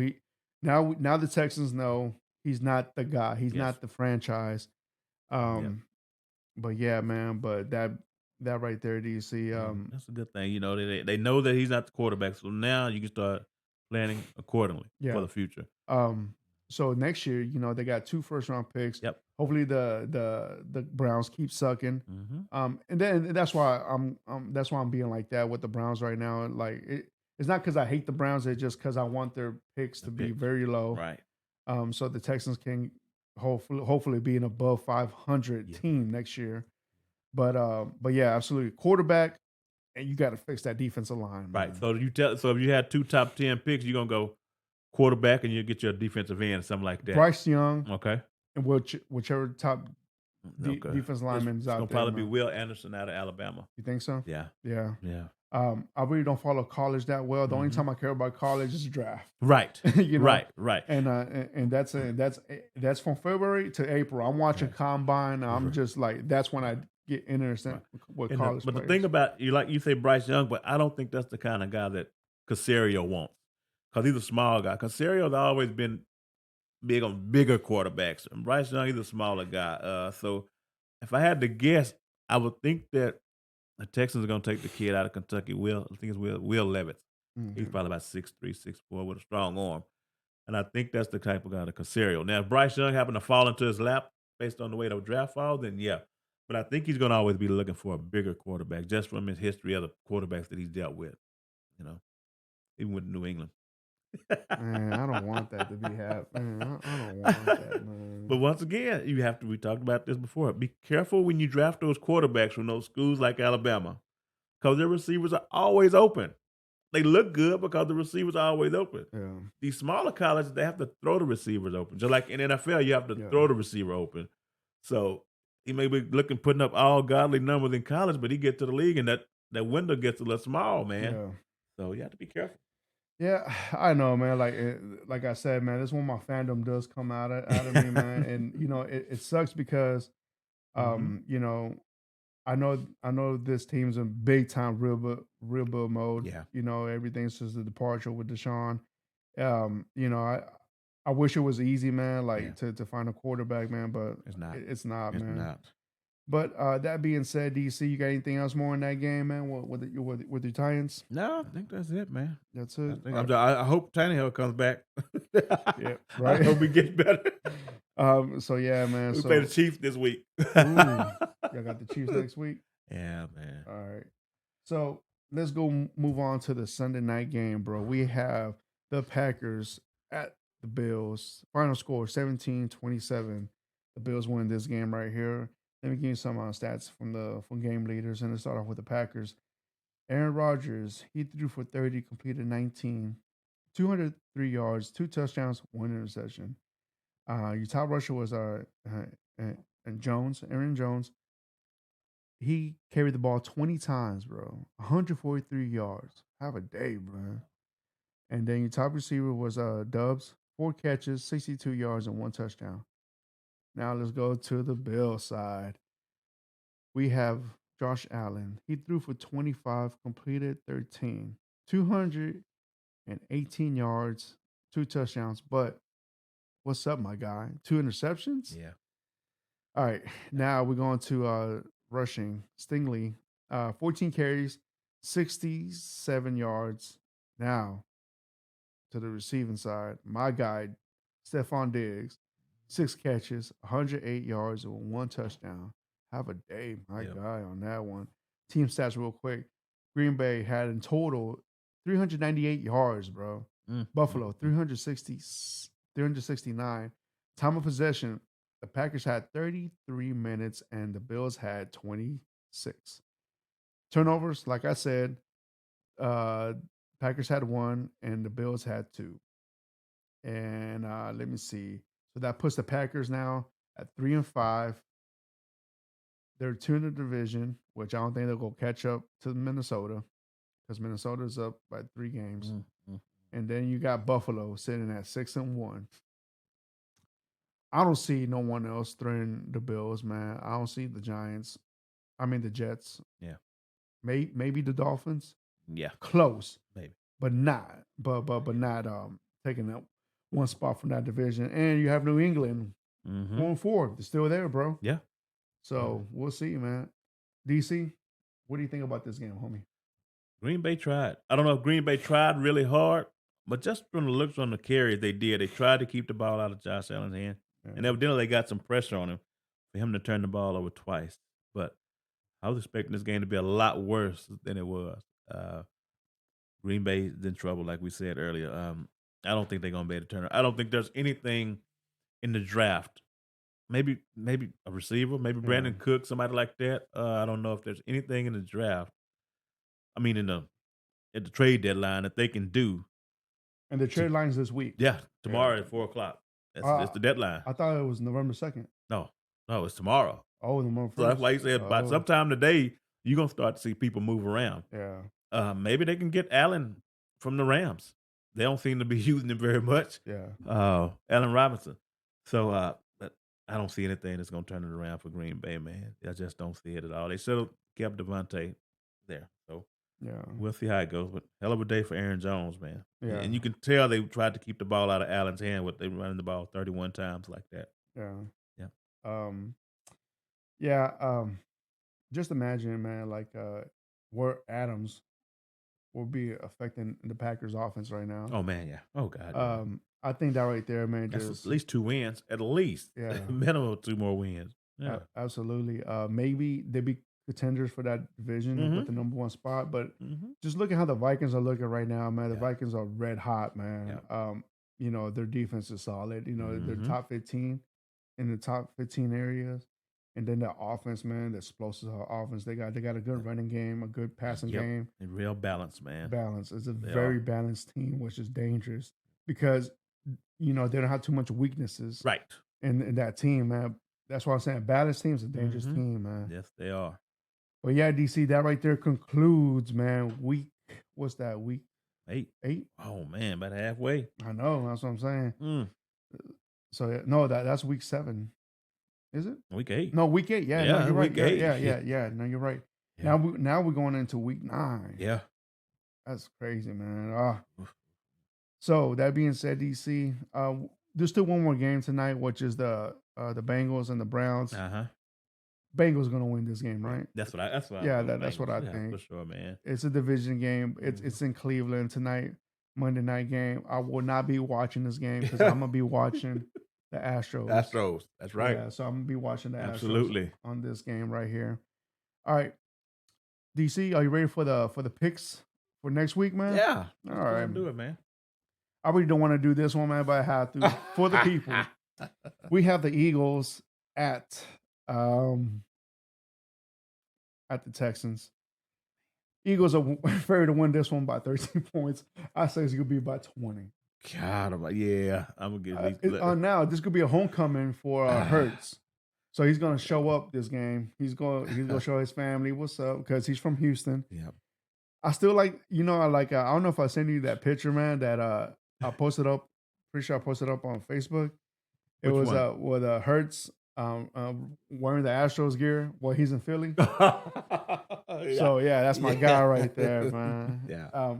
the Texans know he's not the guy. He's not the franchise. But yeah, man, but that right there, DC. That's a good thing. They know that he's not the quarterback, so now you can start planning accordingly for the future. So next year, they got 2 first-round picks. Yep. Hopefully the Browns keep sucking. And then that's why I'm being like that with the Browns right now. Like it's not because I hate the Browns. It's just because I want their picks to be very low. Right. So the Texans can hopefully be an above 500 team next year. But yeah, absolutely. Quarterback, and you got to fix that defensive line, Right. man. So if you had 2 top 10 picks, you're gonna go quarterback and you get your defensive end, something like that. Bryce Young Okay. and whichever top Okay. defense lineman is It's gonna out there, probably be man. Will Anderson out of Alabama. You think so? Yeah. Yeah. Yeah. I really don't follow college that well. The only Mhm. time I care about college is the draft. Right. you know, Right. and that's from February to April. I'm watching Right. combine. I'm Right. just like that's when I get interested Right. with And college but the thing players. about you, like you say, Bryce Young, but I don't think that's the kind of guy that Casario wants because he's a small guy. Casario's always been big on bigger quarterbacks, and Bryce Young, he's a smaller guy. So if I had to guess, I would think that the Texans are going to take the kid out of Kentucky. I think it's Will Levis. He's Mhm. probably about 6'3", 6'4", with a strong arm, and I think that's the type of guy that Casario. Now, if Bryce Young happened to fall into his lap based on the way the draft falls, then yeah. But I think he's going to always be looking for a bigger quarterback, just from his history of the quarterbacks that he's dealt with. You know, even with New England. Man, I don't want that to be happening. I don't want that, But man. once again, you have to. We talked about this before. Be careful when you draft those quarterbacks from those schools like Alabama, because their receivers are always open. They look good because the receivers are always open. Yeah, These smaller colleges, they have to throw the receivers open. Just like in NFL, you have to yeah, throw the receiver open. So he may be looking putting up all godly numbers in college, but he gets to the league and that window gets a little small, man. yeah. So you have to be careful. Yeah, I know, man. Like I said, man, this is when my fandom does come out of me, man. And it sucks because Hmm. you know, I know this team's in big time real build mode. Yeah, Everything since the departure with Deshaun. I wish it was easy, man, yeah. like to find a quarterback, man, but It's not. it's not, It's man. not. But that being said, DC, you got anything else more in that game, man? With the Titans? No, I think that's it, man. That's it. I think I hope Tannehill comes back. Yeah, I right. hope he gets better. So yeah, man. We play the So Chiefs this week. ooh, y'all got the Chiefs next week. Yeah, man. All right. So let's go move on to the Sunday night game, bro. We have the Packers at the Bills. Final score 17-27. The Bills win this game right here. Let me give you some stats from game leaders, and let's start off with the Packers. Aaron Rodgers, he threw for 30, completed 19, 203 yards, 2 touchdowns, 1 interception. Your top rusher was Aaron Jones. He carried the ball 20 times, bro. 143 yards. Have a day, bro. And then your top receiver was Dubs, 4 catches, 62 yards, and 1 touchdown. Now let's go to the Bill side. We have Josh Allen. He threw for 25, completed 13, 218 yards, 2 touchdowns. But what's up, my guy? 2 interceptions? Yeah. All right, now we're going to rushing. Stingley, 14 carries, 67 yards. Now to the receiving side, my guy, Stephon Diggs, 6 catches, 108 yards, and 1 touchdown. Have a day, my Yep. guy, on that one. Team stats, real quick. Green Bay had in total 398 yards, bro. Buffalo, Mm. 369. Time of possession, the Packers had 33 minutes and the Bills had 26. Turnovers, like I said, uh, Packers had one and the Bills had two. And let me see. So that puts the Packers now at 3-5. They're two in the division, which I don't think they'll go catch up to Minnesota because Minnesota's up by 3 games. Mm. And then you got Buffalo sitting at 6-1. I don't see no one else threatening the Bills, man. I don't see the Giants. I mean the Jets. Yeah. Maybe the Dolphins. Yeah. Close, Maybe. but not. But not taking up one spot from that division. And you have New England Mm-hmm. 4-4. They're still there, bro. Yeah. So we'll see, man. DC, what do you think about this game, homie? Green Bay tried. I don't know if Green Bay tried really hard, but just from the looks on the carries they did, they tried to keep the ball out of Josh Allen's hand. And Yeah. evidently they got some pressure on him for him to turn the ball over twice. But I was expecting this game to be a lot worse than it was. Green Bay's in trouble, like we said earlier. I don't think they're gonna be able to turn it. I don't think there's anything in the draft. Maybe a receiver, maybe Yeah. Brandon Cook, somebody like that. I don't know if there's anything in the draft I mean, at the trade deadline that they can do. And the To, trade line's this week. yeah, Yeah. tomorrow at 4 o'clock. That's Uh, the deadline. I thought it was November 2nd. No, no, it's tomorrow. Oh, November 1st. So that's why he said by Oh, sometime today you're gonna start to see people move around. yeah. Maybe they can get Allen from the Rams. They don't seem to be using him very much. Yeah. Allen Robinson. So, but I don't see anything that's gonna turn it around for Green Bay, man. I just don't see it at all. They should have kept Devontae there. So Yeah. we'll see how it goes. But hell of a day for Aaron Jones, man. Yeah. And you can tell they tried to keep the ball out of Allen's hand with they running the ball 31 times like that. Yeah. Yeah. Yeah. Just imagine, man, like where Adams will be affecting the Packers offense right now. Oh man, yeah. Oh god. Yeah. I think that right there, man, That's just at least 2 wins. At least. Yeah. Minimum 2 more wins. Yeah. Absolutely. Maybe they be contenders for that division with the number 1 spot, but just look at how the Vikings are looking right now, man. The Vikings are red hot, man. Yeah. Their defense is solid. They're top 15 in the top 15 areas. And then the offense, man, the explosive offense. They got a good running game, a good passing game. And real balance, man. Balance. It's a very balanced team, which is dangerous because they don't have too much weaknesses. Right. In that team, man. That's why I'm saying balanced team is a dangerous team, man. Yes, they are. But yeah, DC, that right there concludes, man. What's that? Week 8. 8? Oh man, about halfway. I know. That's what I'm saying. So no, that's week 7. Is it week 8? No, week 8. Yeah, no, you're right. Week 8. Yeah. No, you're right. Yeah. Now we're going into week 9. Yeah. That's crazy, man. So that being said, DC, there's still one more game tonight, which is the Bengals and the Browns. Bengals gonna win this game, right? That's what I think. For sure, man. It's a division game. It's in Cleveland tonight, Monday night game. I will not be watching this game because I'm gonna be watching the Astros. That's right. Yeah, so I'm gonna be watching the Absolutely. Astros on this game right here. All right, DC, are you ready for the picks for next week, man? Yeah. All right, do it, man. I really don't want to do this one, man, but I have to for the people. We have the Eagles at the Texans. Eagles are favored to win this one by 13 points. I say it's gonna be by 20. God, I'm gonna get these. Now this could be a homecoming for Hurts. So he's gonna show up this game. He's gonna show his family what's up because he's from Houston. Yeah. I still like I don't know if I sent you that picture, man, that I posted up. Pretty sure I posted up on Facebook. It was with Hurts wearing the Astros gear while he's in Philly. So yeah, that's my guy right there, man. Yeah.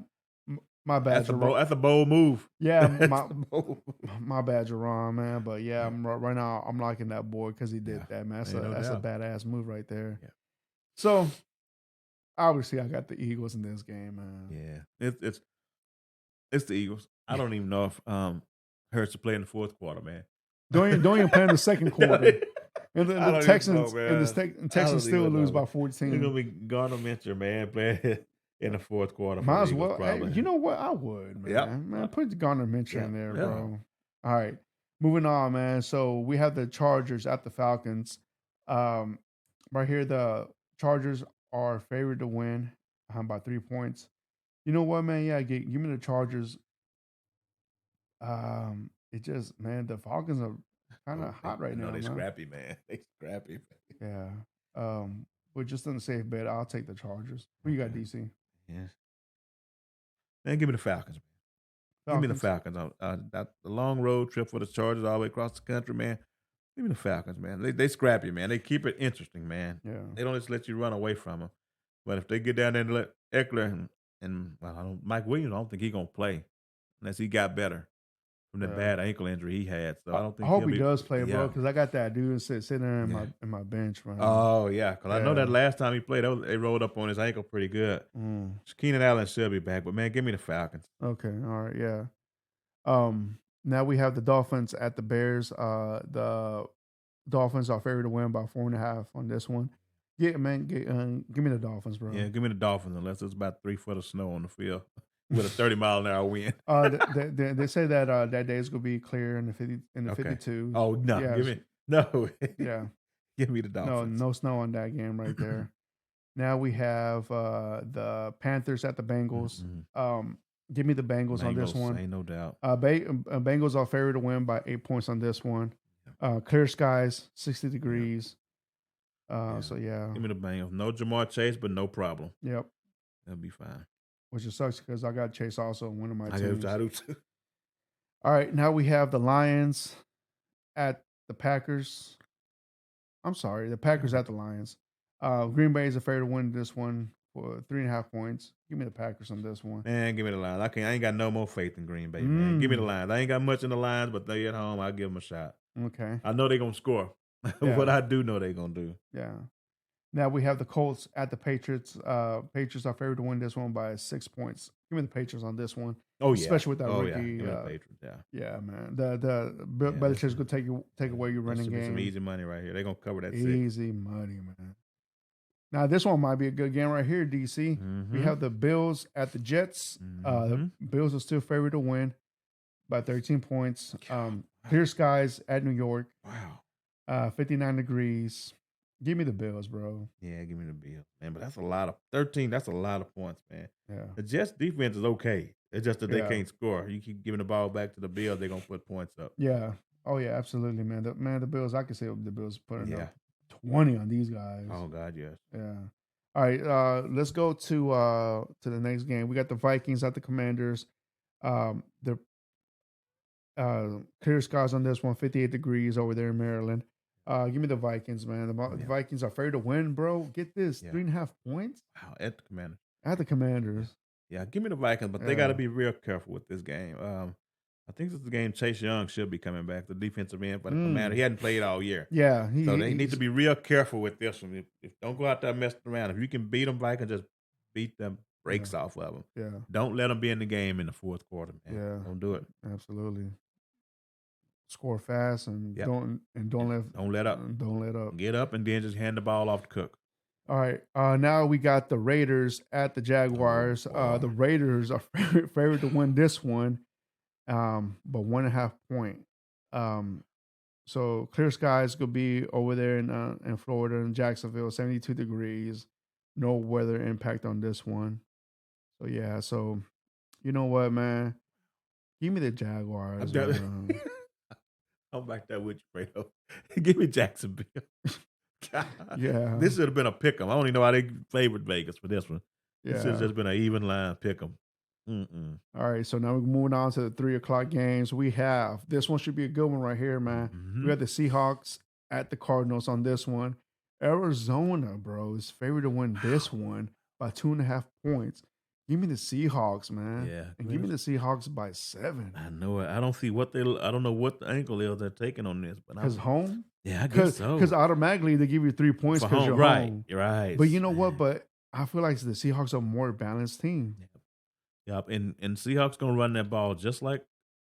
My bad. That's a bold move. Yeah, my bad, Jerron, man. But yeah, right now I'm liking that boy because he did that, man. That's a badass move right there. Yeah. So obviously, I got the Eagles in this game, man. Yeah, it's the Eagles. I don't even know if Hurts to play in the fourth quarter, man. Don't even play in the second quarter. And the Texans still lose by 14. It's gonna be Gardner Minshew, man, playing in the fourth quarter. Might as well. Hey, you know what? I would, man. Yep. Man, put Gardner Minshew in there, bro. All right, moving on, man. So we have the Chargers at the Falcons. Right here, the Chargers are favored to win by 3 points. You know what, man? Yeah, give me the Chargers. It just, man, the Falcons are kind of hot right now. They're man. Scrappy, man. They scrappy. Yeah. But just on the safe bet, I'll take the Chargers. Who you got, DC? Yes. Man, give me the Falcons. Give me the Falcons. The long road trip for the Chargers all the way across the country, man. Give me the Falcons, man. They scrappy, man. They keep it interesting, man. Yeah. They don't just let you run away from them. But if they get down there and let Eckler and Mike Williams, I don't think he's going to play unless he got better from the bad ankle injury he had. So I don't think I hope he does play, bro, because I got that dude sitting there in my bench, man. Oh, yeah, because I know that last time he played, they rolled up on his ankle pretty good. Keenan Allen should be back, but, man, give me the Falcons. Okay, all right, yeah. Now we have the Dolphins at the Bears. The Dolphins are favored to win by 4.5 on this one. Yeah, man, give me the Dolphins, bro. Yeah, give me the Dolphins unless it's about 3 foot of snow on the field with a 30-mile-an-hour wind. They say that that day is gonna be clear in the 52. Oh no, yeah, give me no. Yeah, give me the Dolphins. No snow on that game right there. Now we have the Panthers at the Bengals. Mhm. Give me the Bengals on this Bengals, one. ain't no doubt. Bengals are favored to win by 8 points on this one. Yeah. Clear skies, 60 Yeah. degrees. Yeah. So yeah, Give me the Bengals. No Jamar Chase, but no problem. yep. That'll be fine. Which just sucks because I got Chase also on one of my I teams. do too. All right, now we have the Lions at the Packers. I'm sorry, the Packers at the Lions. Green Bay is a favorite to win this one for 3.5 points. Give me the Packers on this one. Man, give me the Lions. I ain't got no more faith in Green Bay, man. Give me the Mm, Lions. I ain't got much in the Lions, but they at home. I'll give them a shot. okay. I know they're gonna score. What Yeah. I do know they're gonna do. Yeah. Now we have the Colts at the Patriots. Patriots are favored to win this one by 6 points. Give me the Patriots on this one. Oh yeah. Especially with that Oh yeah. rookie. Give me the Patriots. Yeah. Yeah, man. The Yeah, Belichick's gonna take away your that running should be some game. easy money right here. They're gonna cover that 6. Easy money, man. Now this one might be a good game right here, DC. We have the Bills at the Jets. The Bills are still favored to win by 13 points. Clear skies at New York. Wow. 59 degrees. Give me the Bills, bro. Yeah, give me the Bills, man. But that's a lot of 13. That's a lot of points, man. Yeah. The Jets defense is okay. It's just that they Yeah. can't score. You keep giving the ball back to the Bills, they're gonna put points up. Yeah. Oh yeah, absolutely, man. The Bills. I can say the Bills putting Yeah. up 20 on these guys. Oh God, yes. Yeah. All right. Let's go to the next game. We got the Vikings at the Commanders. The clear skies on this one. 58 degrees over there in Maryland. Give me the Vikings, man. The Yeah. Vikings are favored to win, bro. Get this, Yeah. 3.5 points Wow, at the Commanders. at the Commanders. Yeah, give me the Vikings, but they got to be real careful with this game. I think this is the game Chase Young should be coming back, the defensive end for the Commander. He hadn't played all year. Yeah, So they need to be real careful with this one. If don't go out there messing around. If you can beat them, Vikings, just beat them breaks off of them. Yeah, Don't let them be in the game in the fourth quarter, man. Yeah. Don't do it. absolutely. Score fast and Yep. don't let Don't let up. Don't let up. Get up and then just hand the ball off to Cook. All right. Now we got the Raiders at the Jaguars. boy. The Raiders are favored to win this one, but 1.5 point. So clear skies could be over there in Florida in Jacksonville, 72 degrees. No weather impact on this one. So yeah. So you know what, man? Give me the Jaguars. man. I'm back there with you, Fredo. Give me Jacksonville. God. Yeah. This should have been a pick 'em. I don't even know why they favored Vegas for this one. This should have Yeah. just been an even line pick 'em. All right, so now we're moving on to the 3 o'clock games. We have this one should be a good one right here, man. We got the Seahawks at the Cardinals on this one. Arizona, bro, is favored to win this one by 2.5 points. Give me the Seahawks, man. Yeah, And give me the Seahawks by 7. I know it. I don't see what I don't know what the angle is they're taking on this, but Because home? yeah, I guess so. Because automatically they give you 3 points For because you're right, home. right. But you know what? But I feel like the Seahawks are a more balanced team. Yep, and Seahawks gonna run that ball just like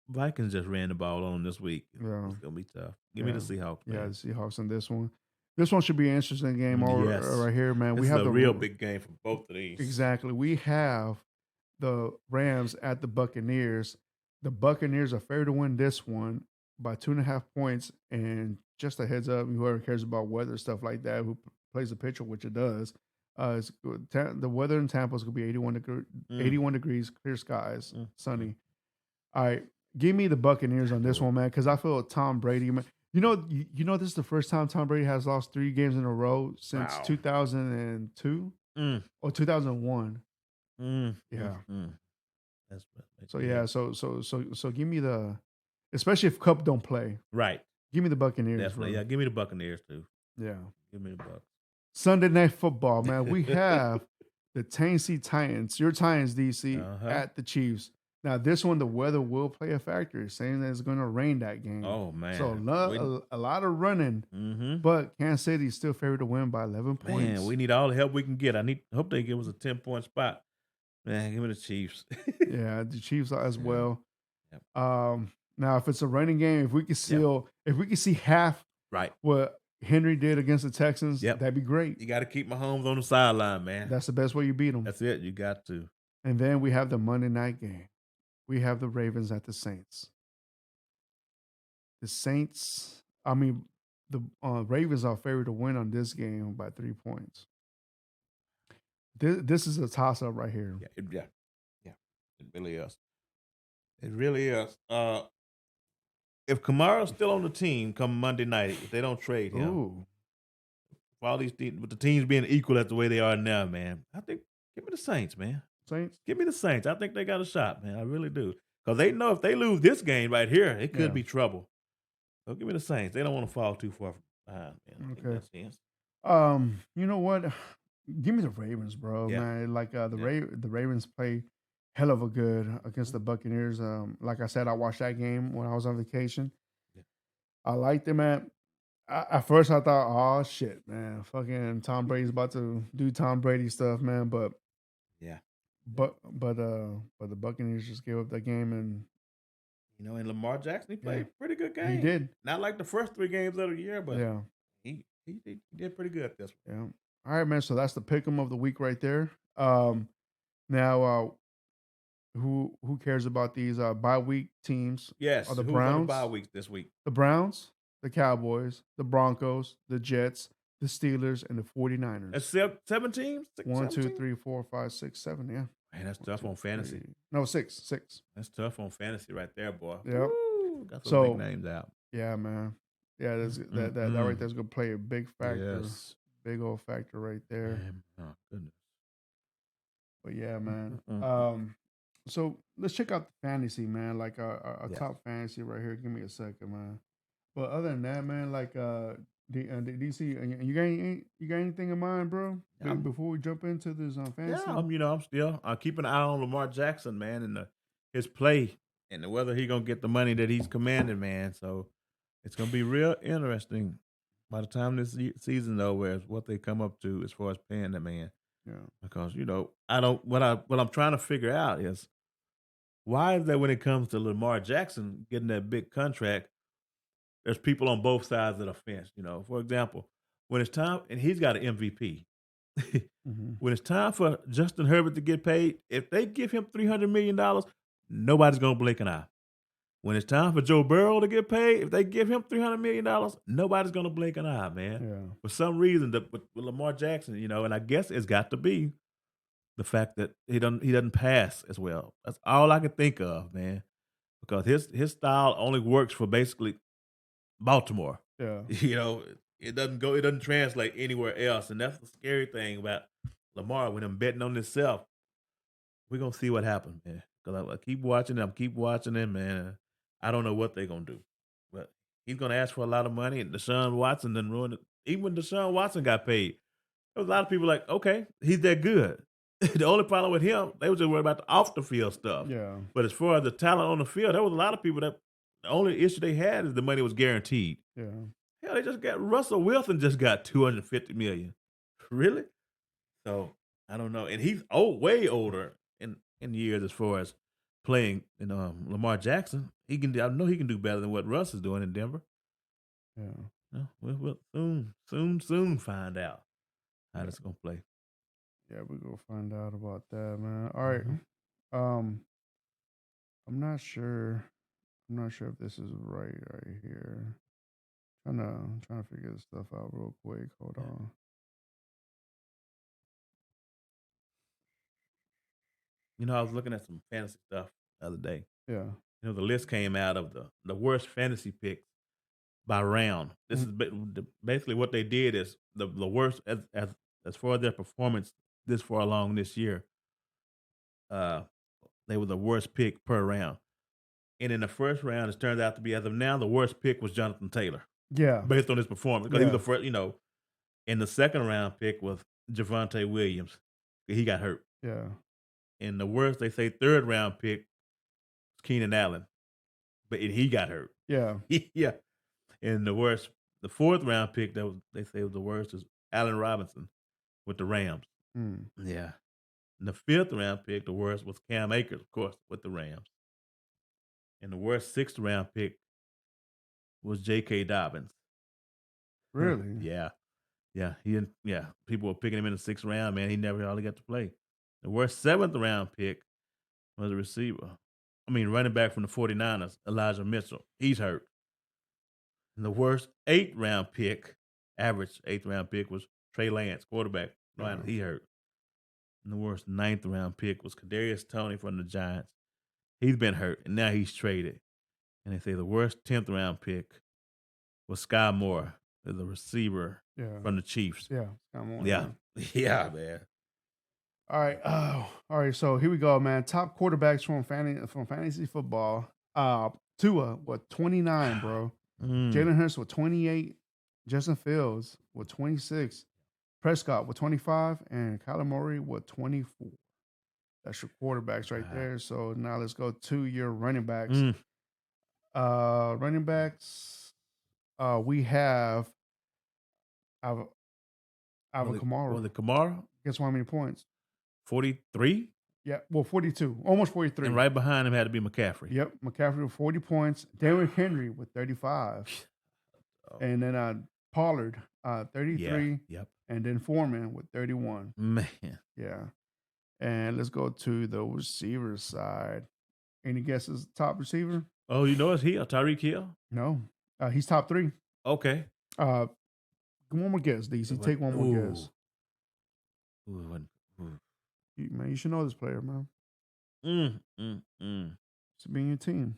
Vikings just ran the ball on them this week. Yeah. It's gonna be tough. Give me the Seahawks, Yeah, man. the Seahawks in this one. This one should be an interesting game Yes. right here, man. This We is have a the real big game for both of these. Exactly. We have the Rams at the Buccaneers. The Buccaneers are favored to win this one by 2.5 points. And just a heads up, whoever cares about weather stuff like that, who plays the pitcher, which it does, the weather in Tampa is going to be 81 degrees, clear skies, sunny. All right, give me the Buccaneers on this one, man, because I feel Tom Brady. Man, you know, this is the first time Tom Brady has lost 3 games in a row since 2002 or 2001. Yeah. That's So yeah, so give me the, especially if Cup don't play. right. Give me the Buccaneers. Definitely. Bro. Yeah, give me the Buccaneers too. Yeah. Give me the Bucks. Sunday Night Football, man. We have the Tennessee Titans, your Titans, DC, at the Chiefs. Now, this one, the weather will play a factor, saying that it's going to rain that game. Oh man. So a lot of running, but Kansas City is still favored to win by 11 points. Man, we need all the help we can get. Hope they give us a 10-point spot. Man, give me the Chiefs. Yeah, the Chiefs as well. Yep. Now, if it's a running game, if we could see half Right. what Henry did against the Texans, Yep. that'd be great. You got to keep Mahomes on the sideline, man. That's the best way you beat them. That's it. You got to. And then we have the Monday night game. We have the Ravens at the Saints. The Saints, the Ravens are favored to win on this game by 3 points. this is a toss up right here. Yeah. It really is. It really is. If Kamara's still on the team come Monday night, if they don't trade him, Ooh, for all these with the teams being equal at the way they are now, man, I think give me the Saints, man. Saints. Give me the Saints. I think they got a shot, man. I really do. Because they know if they lose this game right here, it could Yeah. be trouble. So give me the Saints. They don't want to fall too far behind, man. I think Okay. that's sense. You know what? Give me the Ravens, bro, Yeah. man. Like Yeah. The Ravens play hell of a good against the Buccaneers. Like I said, I watched that game when I was on vacation. Yeah. I liked them at first I thought, oh shit, man, fucking Tom Brady's about to do Tom Brady stuff, man. Yeah. But the Buccaneers just gave up that game, and You know, and Lamar Jackson, he yeah, played a pretty good he game. did. Not like the first 3 games of the year, but Yeah, he did pretty good this one. yeah. All right, man. So that's the pick 'em of the week right there. Now, who cares about these bye week teams? Are Yes. the Who's on the bye Browns, weeks this week? the Browns, the Cowboys, the Broncos, the Jets, the Steelers, and the 49ers. That's 7 teams? One, Seven two, teams? three, 4, 5, 6, 7. Yeah. Man, that's One, tough two, on fantasy. three. No, six. Six. That's tough on fantasy right there, boy. Yep. Woo, got some big So names out. yeah, man. Yeah, that right Mm-mm. there's gonna play a big factor. Yes. Big old factor right there. Man, oh, goodness. But yeah, man. Mm-mm. So let's check out the fantasy, man. Like a Yes. top fantasy right here. Give me a second, man. But other than that, man, like do you see you got anything in mind, bro? I'm, Before we jump into this fantasy, yeah, I'm still keeping an eye on Lamar Jackson, man, and his play and whether he gonna get the money that he's commanding, man. So it's gonna be real interesting by the time this season's over as what they come up to as far as paying the man. yeah, Because I don't what I'm trying to figure out is why is that when it comes to Lamar Jackson getting that big contract, there's people on both sides of the fence. For example, when it's time and he's got an MVP. hmm When it's time for Justin Herbert to get paid, if they give him $300 million, nobody's gonna blink an eye. When it's time for Joe Burrow to get paid, if they give him $300 million, nobody's gonna blink an eye, man. yeah, For some reason, with Lamar Jackson, and I guess it's got to be the fact that he doesn't pass as well. That's all I can think of, man. Because his style only works for basically Baltimore. yeah, You know, it doesn't translate anywhere else, and that's the scary thing about Lamar with him betting on himself. We're gonna see what happens, man. Because I keep watching him, man. I don't know what they're gonna do, but he's gonna ask for a lot of money, and Deshaun Watson done ruined it. Even when Deshaun Watson got paid, there was a lot of people like, okay, he's that good. The only problem with him, they was just worried about the off the field stuff. yeah, But as far as the talent on the field, there was a lot of people that the only issue they had is the money was guaranteed. yeah, Hell, they just got Russell Wilson just got 250 million. Really? So I don't know. And he's way older in years as far as playing Lamar Jackson. I know he can do better than what Russ is doing in Denver. yeah, No, we'll soon find out how yeah. this gonna play. Yeah, we gonna find out about that, man. All right. Mhm. Um, I'm not sure. I'm not sure if this is right here. Trying to figure this stuff out real quick. Hold Yeah. on. I was looking at some fantasy stuff the other day. Yeah. The list came out of the worst fantasy picks by round. This Mhm. is basically what they did is the worst as far as their performance this far along this year. Uh, they were the worst pick per round. And in the first round, it turns out to be, as of now, the worst pick was Jonathan Taylor, Yeah. based on his performance. Because he was Yeah. the first, and the second round pick was Javonte Williams. He got hurt. Yeah. And the worst, they say, third round pick was Keenan Allen, but he got hurt. Yeah. Yeah. And the fourth round pick they say was the worst is Allen Robinson with the Rams. Mm. Yeah. And the fifth round pick, the worst was Cam Akers, of course, with the Rams. And the worst sixth round pick was J.K. Dobbins. Really? Yeah. Yeah. He didn't, yeah. People were picking him in the sixth round, man. He never hardly got to play. The worst seventh round pick was a receiver. Running back from the 49ers, Elijah Mitchell. He's hurt. And the worst eighth round pick, average eighth round pick, was Trey Lance, quarterback. Yeah. He hurt. And the worst 9th-round pick was Kadarius Toney from the Giants. He's been hurt, and now he's traded. And they say the worst 10th-round pick was Sky Moore, the receiver from the Chiefs. Yeah. Sky Moore, Yeah. Yeah, man. All right. All right. So here we go, man. Top quarterbacks from fantasy football. Tua with 29, bro. Jalen Hurts with 28. Justin Fields with 26. Prescott with 25, and Kyler Murray with 24. That's your quarterbacks right there. So now let's go to your running backs. Running backs. We have Alvin Kamara. Was it Kamara? Guess how many points? 43? Yeah, well, 42, almost 43. And right behind him had to be McCaffrey. Yep, McCaffrey with 40 points. Derrick Henry with 35. And then Pollard, 33. Yep. And then Foreman with 31. Man. Yeah. And let's go to the receiver side. Any guesses? Top receiver? Oh, you know it's Hill, Tyreek Hill? No. He's top 3. Okay. One more guess, DC. Take one more guess. Man, you should know this player, man. Should be in your team.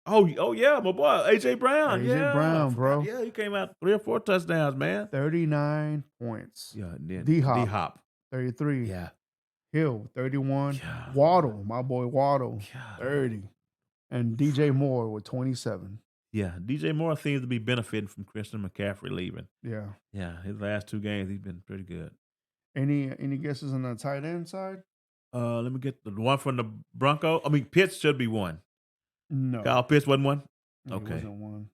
Oh yeah, my boy, A.J. Brown. A.J. Brown, bro. Yeah, he came out 3 or 4 touchdowns, man. 39 points. Yeah, D-Hop. 33. Yeah. Hill, 31. God. Waddle, my boy Waddle, 30. And DJ Moore with 27. Yeah, DJ Moore seems to be benefiting from Christian McCaffrey leaving. Yeah. Yeah, his last 2 games, he's been pretty good. Any guesses on the tight end side? Let me get the one from the Broncos. I mean, Pitts should be one. No. Kyle Pitts wasn't one? No, Okay. It wasn't one.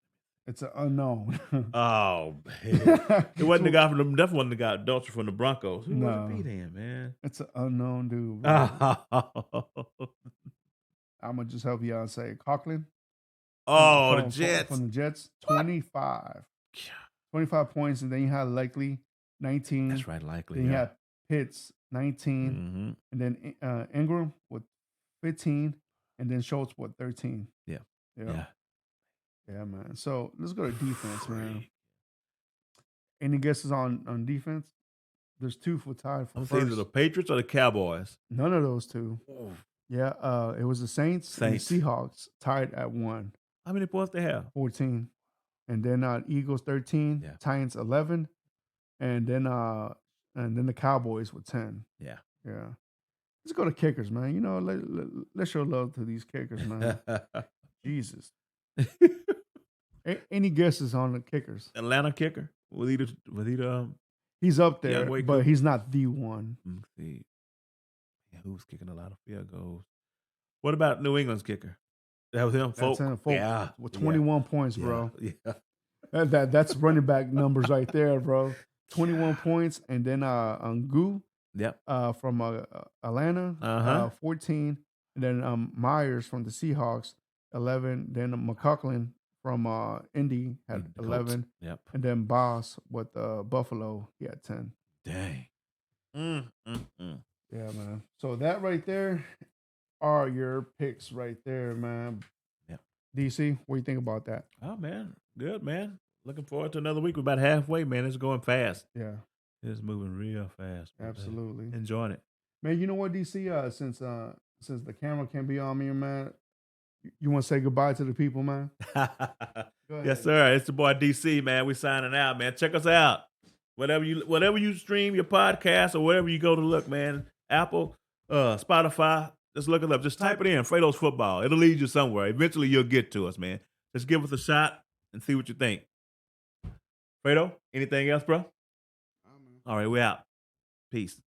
It's an unknown. Oh, man. It wasn't the guy from the, definitely wasn't the guy, Dulce from the Broncos. Who was it beat him, man? It's an unknown dude, bro. I'm going to just help you out and say Coughlin. Oh, the Jets. From the Jets, 25. 25 points, and then you had Likely, 19. That's right, Likely. Then you had Pitts, 19. And then Ingram with 15. And then Schultz with 13. Yeah, man. So let's go to defense, man. Any guesses on defense? There's 2 for tied for I'm first. saying the Patriots or the Cowboys? None of those 2. Oh. Yeah, it was the Saints and the Seahawks tied at 1. How many points they have? 14. And then Eagles 13, Titans 11, and then the Cowboys with 10. Yeah. Let's go to kickers, man. You know, let's show love to these kickers, man. Jesus. Any guesses on the kickers? Atlanta kicker? Was he the He's up there, but he's not the one. Let's see. Yeah, who's kicking a lot of field goals? What about New England's kicker? That was him, Folk. Yeah, with 21 points, bro. Yeah. That's running back numbers right there, bro. 21 points, and then Ngu, from Atlanta, 14, and then Myers from the Seahawks, 11. Then McCoughlin from Indy had 11. Yep. And then Boss with Buffalo, he had 10. Dang. Yeah, man. So that right there are your picks right there, man. Yeah. DC, what do you think about that? Oh, man. Good, man. Looking forward to another week. We're about halfway, man. It's going fast. Yeah. It's moving real fast. Absolutely. Enjoying it. Man, you know what, DC? Since the camera can't be on me, man, you want to say goodbye to the people, man? Yes, sir. It's the boy DC, man. We signing out, man. Check us out. Whatever you stream your podcast or wherever you go to look, man. Apple, Spotify. Just look it up. Just type it in, Fredo's Football. It'll lead you somewhere. Eventually, you'll get to us, man. Just give us a shot and see what you think. Fredo, anything else, bro? All right, we're out. Peace.